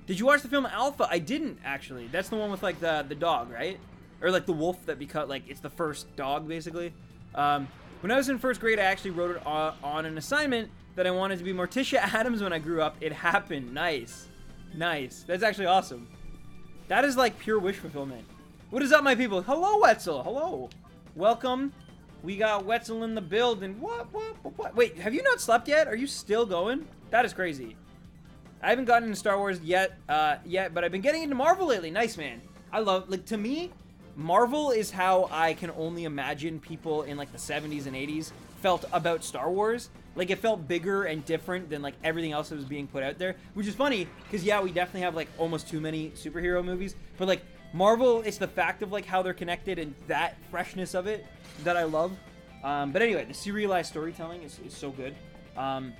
Did you watch the film Alpha? I didn't, actually. That's the one with, like, the dog, right? Or, like, the wolf that like, it's the first dog, basically. When I was in first grade, I actually wrote it on an assignment that I wanted to be Morticia Addams when I grew up. It happened. Nice. Nice. That's actually awesome. That is, like, pure wish fulfillment. What is up, my people? Hello, Wetzel. Hello. Welcome. We got Wetzel in the building. What? Wait, have you not slept yet? Are you still going? That is crazy. I haven't gotten into Star Wars yet, but I've been getting into Marvel lately. Nice, man. I love, like, to me, Marvel is how I can only imagine people in, like, the 70s and 80s felt about Star Wars. Like, it felt bigger and different than, like, everything else that was being put out there, which is funny, because, yeah, we definitely have, like, almost too many superhero movies, but, like, Marvel, it's the fact of, like, how they're connected and that freshness of it that I love. But anyway, the serialized storytelling is so good. But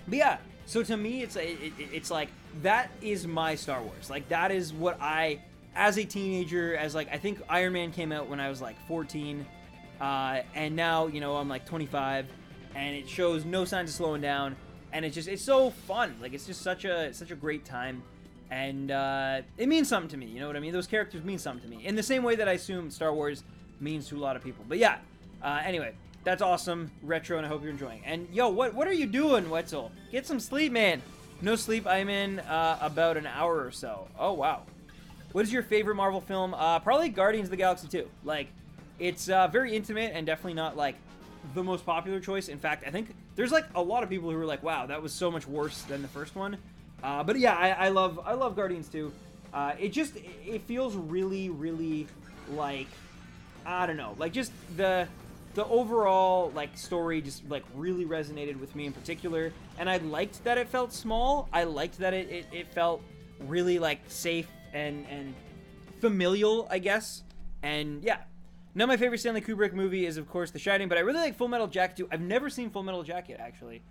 yeah, so to me, it's like, that is my Star Wars. Like, that is what I, as a teenager, as, like, I think Iron Man came out when I was, like, 14, and now, you know, I'm, like, 25, and it shows no signs of slowing down, and it's so fun. Like, it's just such a great time. And it means something to me, you know what I mean? Those characters mean something to me. In the same way that I assume Star Wars means to a lot of people. But yeah, anyway, that's awesome, Retro, and I hope you're enjoying. And yo, what are you doing, Wetzel? Get some sleep, man. No sleep, I'm in about an hour or so. Oh, wow. What is your favorite Marvel film? Probably Guardians of the Galaxy 2. Like, it's very intimate and definitely not, like, the most popular choice. In fact, I think there's, like, a lot of people who are like, wow, that was so much worse than the first one. But yeah, I love Guardians 2. It feels really, really, like, I don't know, like, just the overall, like, story just, like, really resonated with me in particular, and I liked that it felt small. I liked that it felt really, like, safe and familial, I guess, and yeah. Now, my favorite Stanley Kubrick movie is, of course, The Shining, but I really like Full Metal Jacket 2. I've never seen Full Metal Jacket, actually.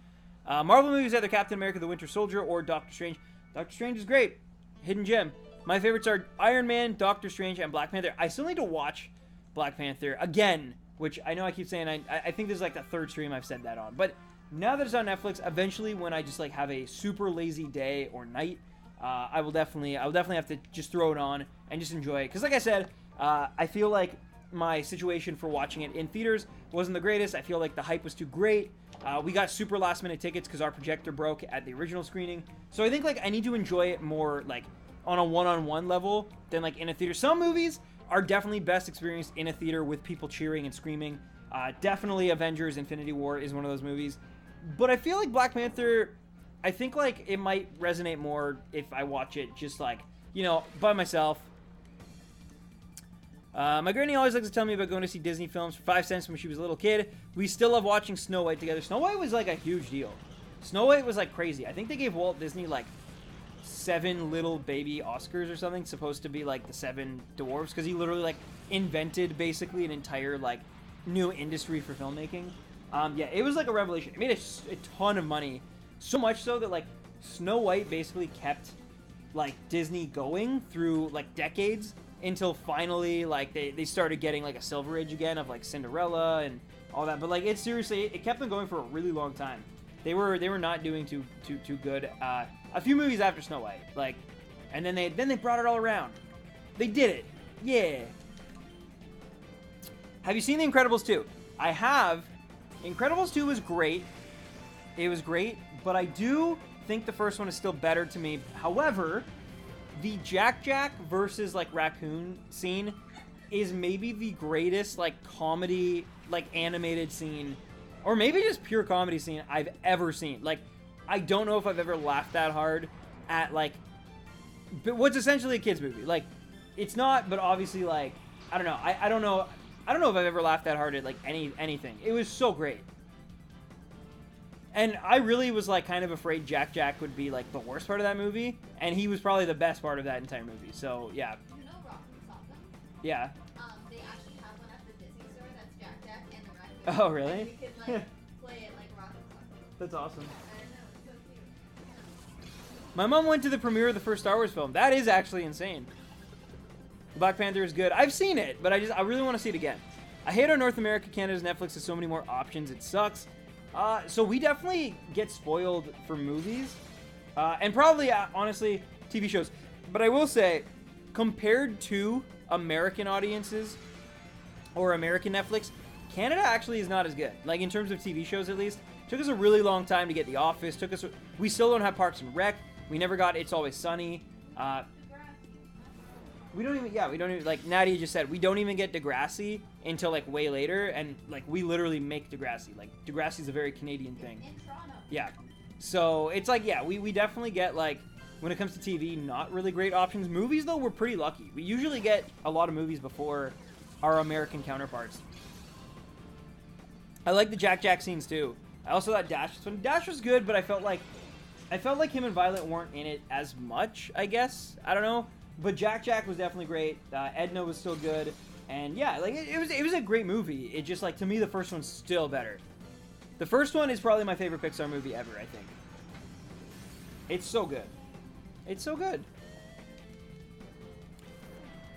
Marvel movies, either Captain America, The Winter Soldier, or Doctor Strange. Doctor Strange is great. Hidden gem. My favorites are Iron Man, Doctor Strange, and Black Panther. I still need to watch Black Panther again, which I know I keep saying. I think this is like the third stream I've said that on. But now that it's on Netflix, eventually when I just like have a super lazy day or night, I will definitely have to just throw it on and just enjoy it. Because like I said, I feel like my situation for watching it in theaters wasn't the greatest. I feel like the hype was too great. We got super last minute tickets because our projector broke at the original screening. So I think like I need to enjoy it more like on a one-on-one level than like in a theater. Some movies are definitely best experienced in a theater with people cheering and screaming. Definitely Avengers Infinity War is one of those movies. But I feel like Black Panther, I think like it might resonate more if I watch it just like, you know, by myself. My granny always likes to tell me about going to see Disney films for 5 cents when she was a little kid. We still love watching Snow White together. Snow White was like a huge deal. Snow White was like crazy. I think they gave Walt Disney like 7 little baby Oscars or something, supposed to be like the 7 dwarves, because he literally like invented basically an entire like new industry for filmmaking. Yeah, it was like a revelation. It made a ton of money, so much so that like Snow White basically kept like Disney going through like decades, until finally, like, they started getting, like, a Silver Age again of, like, Cinderella and all that. But, like, it kept them going for a really long time. They were not doing too good. A few movies after Snow White, like, and then they brought it all around. They did it. Yeah. Have you seen The Incredibles 2? I have. Incredibles 2 was great. It was great, but I do think the first one is still better to me. However, the Jack versus like raccoon scene is maybe the greatest like comedy, like animated scene, or maybe just pure comedy scene I've ever seen. Like, I don't know if I've ever laughed that hard at like what's essentially a kid's movie. Like, it's not, but obviously, like, I don't know. I don't know if I've ever laughed that hard at like anything. It was so great. And I really was, like, kind of afraid Jack would be, like, the worst part of that movie. And he was probably the best part of that entire movie. So, yeah. You know Rock and Sock'em? Yeah. They actually have one at the Disney store that's Jack and the raccoon. Oh, really? And you can, like, play it like Rock and Sock'em. That's awesome. I know, it's so cute. My mom went to the premiere of the first Star Wars film. That is actually insane. Black Panther is good. I've seen it, but I really want to see it again. I hate how North America, Canada's Netflix has so many more options. It sucks. So we definitely get spoiled for movies. And probably, honestly, TV shows. But I will say, compared to American audiences or American Netflix, Canada actually is not as good. Like, in terms of TV shows, at least. Took us a really long time to get The Office. We still don't have Parks and Rec. We never got It's Always Sunny. We don't even, like Nadia just said, we don't even get Degrassi until, like, way later. And, like, we literally make Degrassi. Like, Degrassi is a very Canadian thing. In Toronto. Yeah. So, it's like, yeah, we definitely get, like, when it comes to TV, not really great options. Movies, though, we're pretty lucky. We usually get a lot of movies before our American counterparts. I like the Jack scenes, too. I also thought Dash was good, but I felt like him and Violet weren't in it as much, I guess. I don't know. But Jack was definitely great. Edna was still good. And yeah, like it was a great movie. It just, like, to me, the first one's still better. The first one is probably my favorite Pixar movie ever, I think. It's so good. It's so good.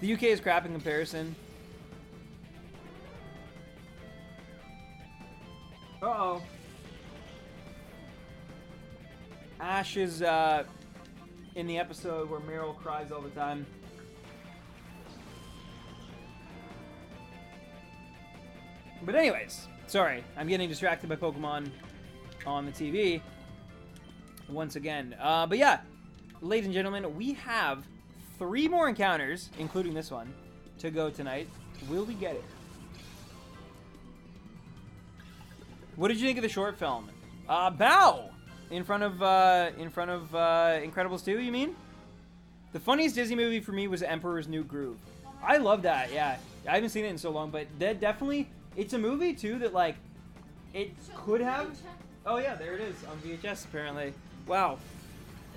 The UK is crap in comparison. Uh-oh. Ash is in the episode where Meryl cries all the time. But anyways, sorry, I'm getting distracted by Pokemon on the TV once again. But yeah, ladies and gentlemen, we have 3 more encounters, including this one, to go tonight. Will we get it? What did you think of the short film? Bow! In front of Incredibles 2, you mean? The funniest Disney movie for me was Emperor's New Groove. I love that, yeah. I haven't seen it in so long, but that definitely, it's a movie, too, that, like, it could have... Oh, yeah, there it is, on VHS, apparently. Wow.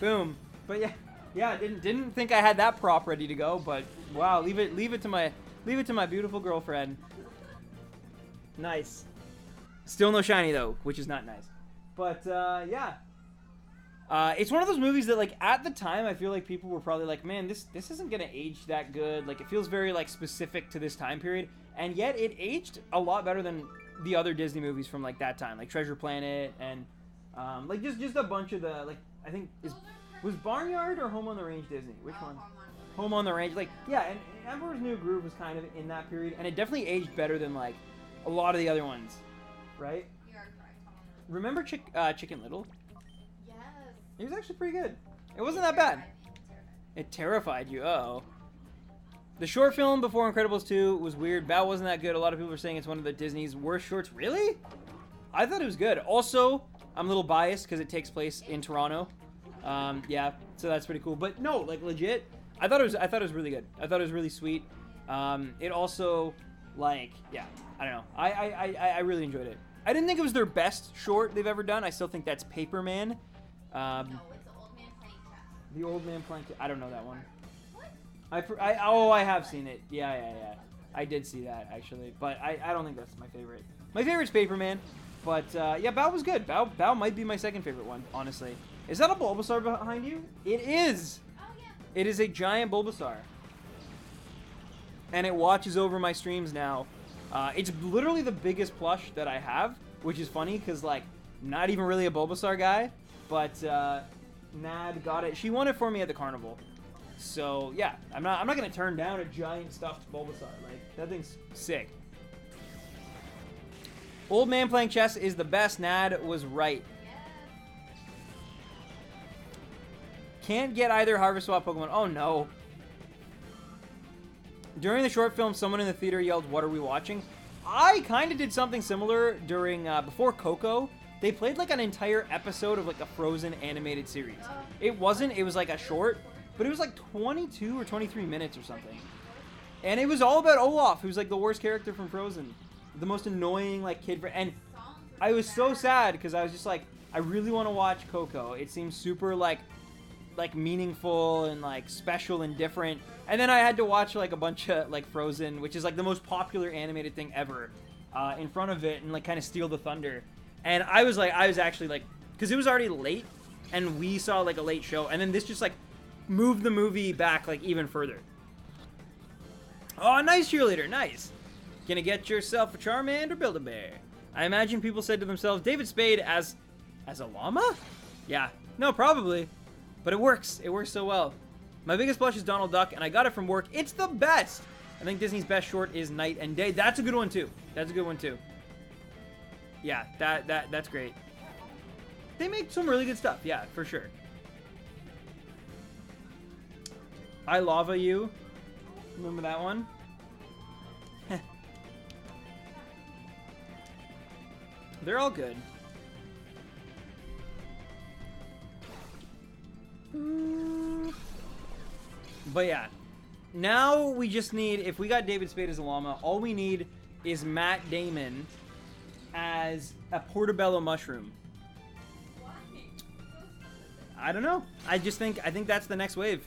Boom. But, yeah, didn't think I had that prop ready to go, but, wow, leave it to my beautiful girlfriend. Nice. Still no shiny, though, which is not nice. But, yeah. It's one of those movies that, like, at the time, I feel like people were probably like, man, this isn't going to age that good. Like, it feels very, like, specific to this time period. And yet, it aged a lot better than the other Disney movies from, like, that time. Like, Treasure Planet and, like, just a bunch of the, like, I think, was Barnyard or Home on the Range Disney? Which one? Home on the Range. Like, yeah, and Emperor's New Groove was kind of in that period. And it definitely aged better than, like, a lot of the other ones. Right? Remember Chicken Little? Yes. It was actually pretty good. It wasn't that bad. It terrified you. Uh-oh. The short film before Incredibles 2 was weird. Bao wasn't that good. A lot of people are saying it's one of the Disney's worst shorts. Really? I thought it was good. Also, I'm a little biased because it takes place in Toronto. Yeah, so that's pretty cool. But no, like, legit, I thought it was really good. I thought it was really sweet. It also, like, yeah, I don't know. I really enjoyed it. I didn't think it was their best short they've ever done. I still think that's Paperman. No, it's the old man playing chess. The Old Man Playing Chess. I don't know that one. What? I have seen it. Yeah. I did see that, actually. But I don't think that's my favorite. My favorite's Paperman. But, yeah, Bao was good. Bao might be my second favorite one, honestly. Is that a Bulbasaur behind you? It is! Oh, yeah. It is a giant Bulbasaur. And it watches over my streams now. It's literally the biggest plush that I have, which is funny because, like, not even really a Bulbasaur guy, but Nad got it. She won it for me at the carnival. So yeah, I'm not gonna turn down a giant stuffed Bulbasaur. Like, that thing's sick. Old Man Playing Chess is the best. Nad was right. Yes. Can't get either Harvest Swap Pokemon. Oh no. During the short film, someone in the theater yelled, "What are we watching?" I kind of did something similar during, before Coco. They played, like, an entire episode of, like, a Frozen animated series. It was, like, a short, but it was, like, 22 or 23 minutes or something. And it was all about Olaf, who's, like, the worst character from Frozen. The most annoying, like, kid. And I was so sad, because I was just like, I really want to watch Coco. It seems super, like meaningful and, like, special and different. And then I had to watch, like, a bunch of, like, Frozen, which is, like, the most popular animated thing ever, in front of it and, like, kind of steal the thunder. And I was actually, like, because it was already late, and we saw, like, a late show, and then this just, like, moved the movie back, like, even further. Oh, nice cheerleader, nice. Gonna get yourself a Charmander or Build-A-Bear. I imagine people said to themselves, David Spade as a llama? Yeah, no, probably. But it works. It works so well. My biggest blush is Donald Duck, and I got it from work. It's the best! I think Disney's best short is Night and Day. That's a good one, too. That's a good one, too. Yeah, that's great. They make some really good stuff. Yeah, for sure. I Lava You. Remember that one? They're all good. But yeah, now we just need, if we got David Spade as a llama, all we need is Matt Damon as a portobello mushroom. Why? I don't know. I think that's the next wave.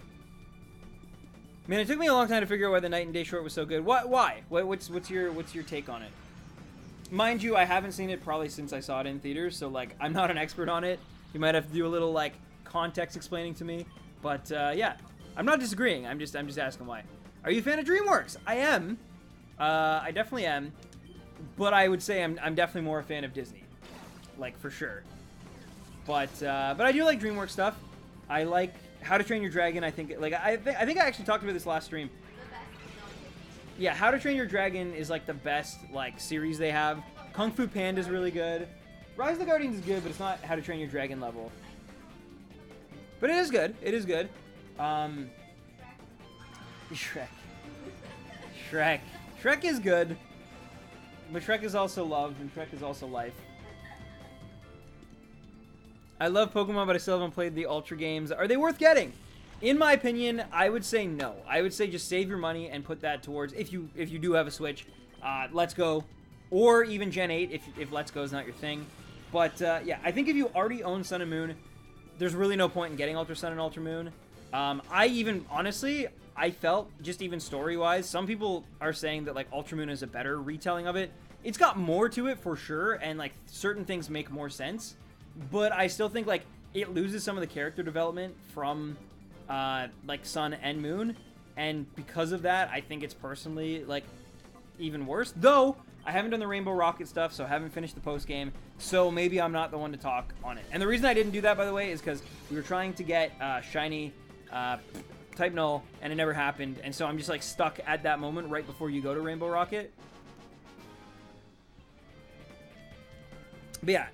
Man, it took me a long time to figure out why the Night and Day short was so good. Why? What's your take on it? Mind you, I haven't seen it probably since I saw it in theaters, so like I'm not an expert on it. You might have to do a little like context explaining to me. But yeah, I'm not disagreeing. I'm just asking why. Are you a fan of DreamWorks? I am. I definitely am. But I would say I'm definitely more a fan of Disney, like for sure. But I do like DreamWorks stuff. I like How to Train Your Dragon. I think I actually talked about this last stream. The best is on Yeah, How to Train Your Dragon is like the best like series they have. Kung Fu Panda is really good. Rise of the Guardians is good, but it's not How to Train Your Dragon level. But it is good. It is good. Shrek. Shrek is good. But Shrek is also love, and Shrek is also life. I love Pokemon, but I still haven't played the Ultra games. Are they worth getting? In my opinion, I would say no. I would say just save your money and put that towards, if you do have a Switch, Let's Go, or even Gen 8 if Let's Go is not your thing. But yeah, I think if you already own Sun and Moon, there's really no point in getting Ultra Sun and Ultra Moon. Honestly, I felt, just even story-wise, some people are saying that, like, Ultra Moon is a better retelling of it. It's got more to it, for sure, and, like, certain things make more sense. But I still think, like, it loses some of the character development from, like, Sun and Moon. And because of that, I think it's personally, like, even worse. Though, I haven't done the Rainbow Rocket stuff, so I haven't finished the post-game. So maybe I'm not the one to talk on it. And the reason I didn't do that, by the way, is because we were trying to get Shiny Type Null, and it never happened. And so I'm just, like, stuck at that moment right before you go to Rainbow Rocket. But yeah.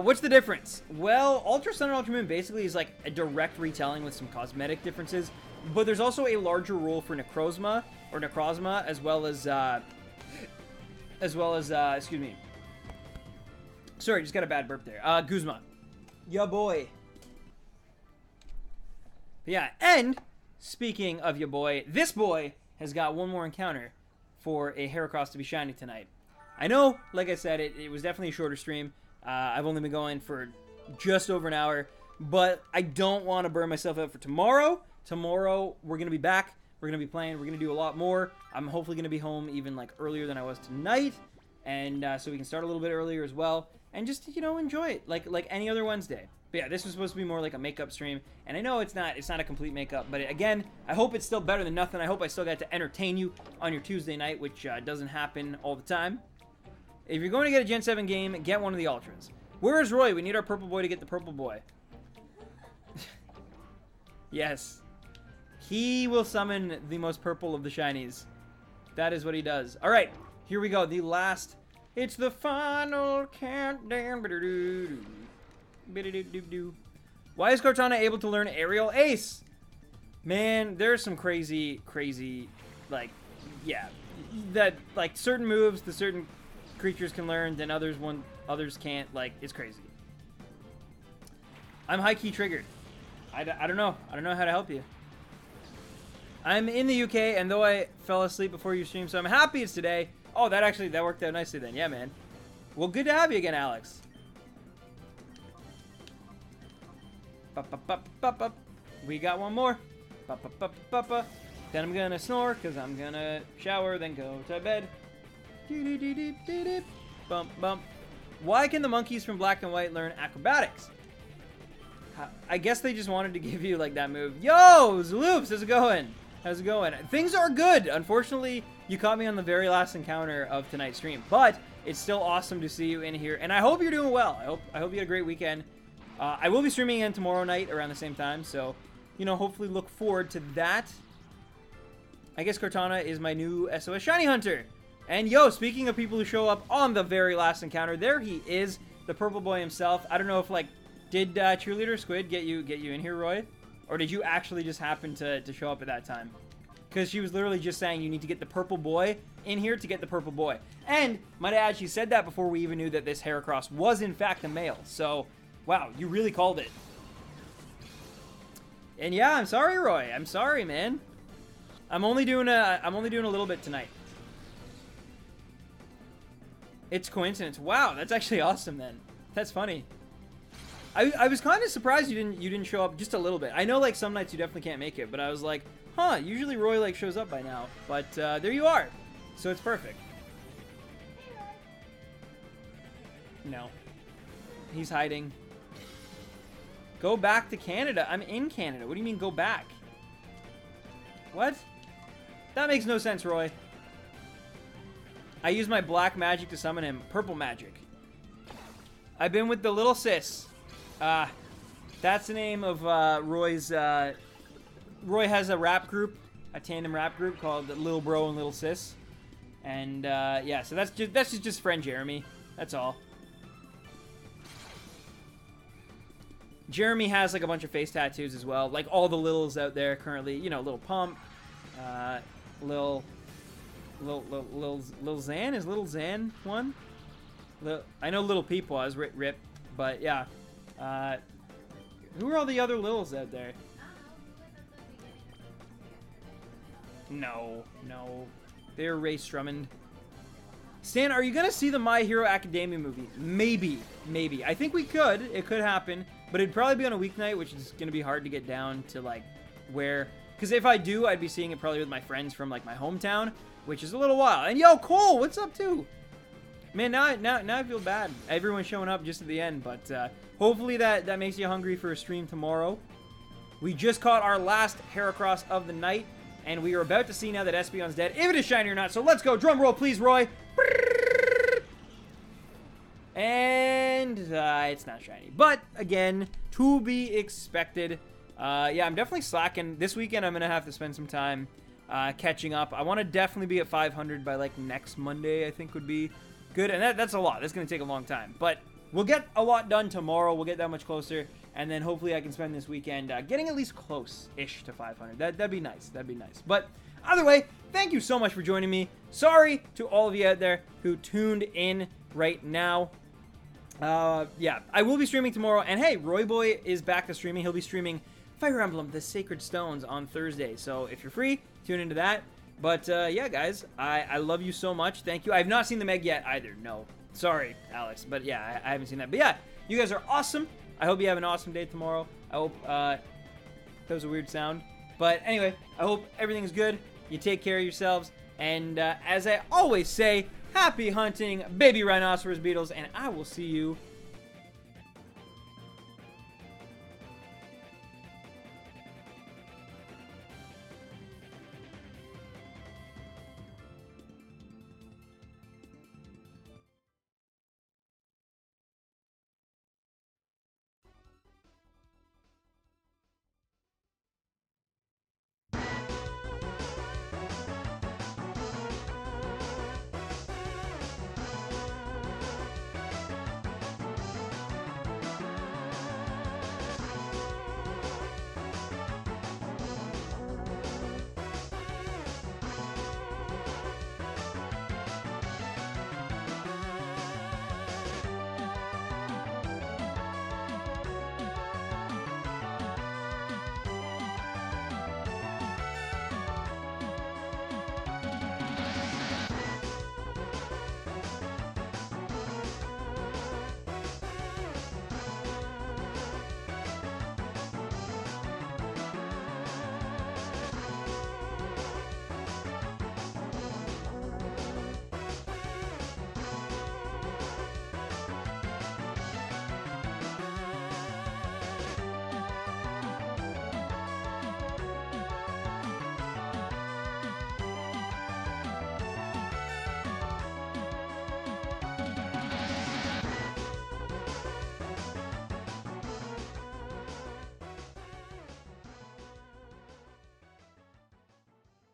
What's the difference? Well, Ultra Sun and Ultra Moon basically is like a direct retelling with some cosmetic differences, but there's also a larger role for Necrozma, as well as, excuse me. Sorry, just got a bad burp there. Guzma. Ya boy. But yeah, and speaking of ya boy, this boy has got one more encounter for a Heracross to be shiny tonight. I know, like I said, it was definitely a shorter stream. I've only been going for just over an hour, but I don't want to burn myself out for tomorrow. Tomorrow, we're going to be back. We're going to be playing. We're going to do a lot more. I'm hopefully going to be home even, like, earlier than I was tonight, and so we can start a little bit earlier as well, and just, you know, enjoy it, like any other Wednesday. But yeah, this was supposed to be more like a makeup stream, and I know it's not a complete makeup, but again, I hope it's still better than nothing. I hope I still got to entertain you on your Tuesday night, which doesn't happen all the time. If you're going to get a Gen 7 game, get one of the Ultras. Where is Roy? We need our purple boy to get the purple boy. Yes. He will summon the most purple of the shinies. That is what he does. Alright, here we go. The last. It's the final countdown. Why is Cortana able to learn Aerial Ace? Man, there's some crazy, like, yeah. That, like, certain moves, the certain creatures can learn, then others can't. Like, it's crazy. I'm high-key triggered. I don't know. I don't know how to help you. I'm in the UK, and though I fell asleep before you streamed, so I'm happy it's today. Oh, that worked out nicely then. Yeah, man. Well, good to have you again, Alex. We got one more. Then I'm gonna snore, because I'm gonna shower, then go to bed. Bump, bump. Why can the monkeys from Black and White learn acrobatics? I guess they just wanted to give you, like, that move. Yo, Zaloops, how's it going? How's it going? Things are good. Unfortunately, you caught me on the very last encounter of tonight's stream, but it's still awesome to see you in here, and I hope you're doing well. I hope you had a great weekend. I will be streaming again tomorrow night around the same time, so hopefully look forward to that. I guess Cortana is my new SOS Shiny Hunter. And yo, speaking of people who show up on the very last encounter, there he is, the purple boy himself. I don't know if, like, did Cheerleader Squid get you in here, Roy? Or did you actually just happen to show up at that time? Because she was literally just saying you need to get the purple boy in here to get the purple boy. And, might I add, she said that before we even knew that this Heracross was in fact a male. So, wow, you really called it. And yeah, I'm sorry, Roy. I'm sorry, man. I'm only doing a little bit tonight. It's coincidence. Wow, that's actually awesome then. That's funny. I was kind of surprised you didn't show up just a little bit. I know, like, some nights you definitely can't make it, but I was like, huh, usually Roy, like, shows up by now. But there you are. So it's perfect. No. He's hiding. Go back to Canada. I'm in Canada. What do you mean go back? What? That makes no sense, Roy. I use my black magic to summon him. Purple magic. I've been with the little sis. That's the name of Roy's... Roy has a rap group, a tandem rap group called Lil Bro and Little Sis. And, yeah, so that's just friend Jeremy. That's all. Jeremy has, like, a bunch of face tattoos as well. Like, all the Lils out there currently. You know, Lil Pump, Lil Xan? Is Lil Xan one? I know Little Peep was, Rip, but yeah. Who are all the other Lils out there? No. They're Ray Strummond. Stan, are you going to see the My Hero Academia movie? Maybe. I think we could. It could happen. But it'd probably be on a weeknight, which is going to be hard to get down to, like, where... Because if I do, I'd be seeing it probably with my friends from, like, my hometown, which is a little while. And, yo, Cole, what's up, too? Man, now I feel bad. Everyone's showing up just at the end, but hopefully that makes you hungry for a stream tomorrow. We just caught our last Heracross of the night, and we are about to see now that Espeon's dead, if it is shiny or not. So let's go. Drum roll, please, Roy. And it's not shiny. But, again, to be expected. Yeah, I'm definitely slacking. This weekend, I'm going to have to spend some time catching up. I want to definitely be at 500 by, like, next Monday, I think would be good. And that's a lot. That's going to take a long time. But we'll get a lot done tomorrow. We'll get that much closer. And then hopefully I can spend this weekend getting at least close-ish to 500. That'd be nice. That'd be nice. But either way, thank you so much for joining me. Sorry to all of you out there who tuned in right now. Yeah, I will be streaming tomorrow. And hey, Roy Boy is back to streaming. He'll be streaming Fire Emblem, The Sacred Stones on Thursday. So if you're free, tune into that. But yeah, guys, I love you so much. Thank you. I have not seen the Meg yet either. No. Sorry, Alex. But yeah, I haven't seen that. But yeah, you guys are awesome. I hope you have an awesome day tomorrow. I hope that was a weird sound. But anyway, I hope everything's good. You take care of yourselves. And as I always say, happy hunting, baby rhinoceros beetles. And I will see you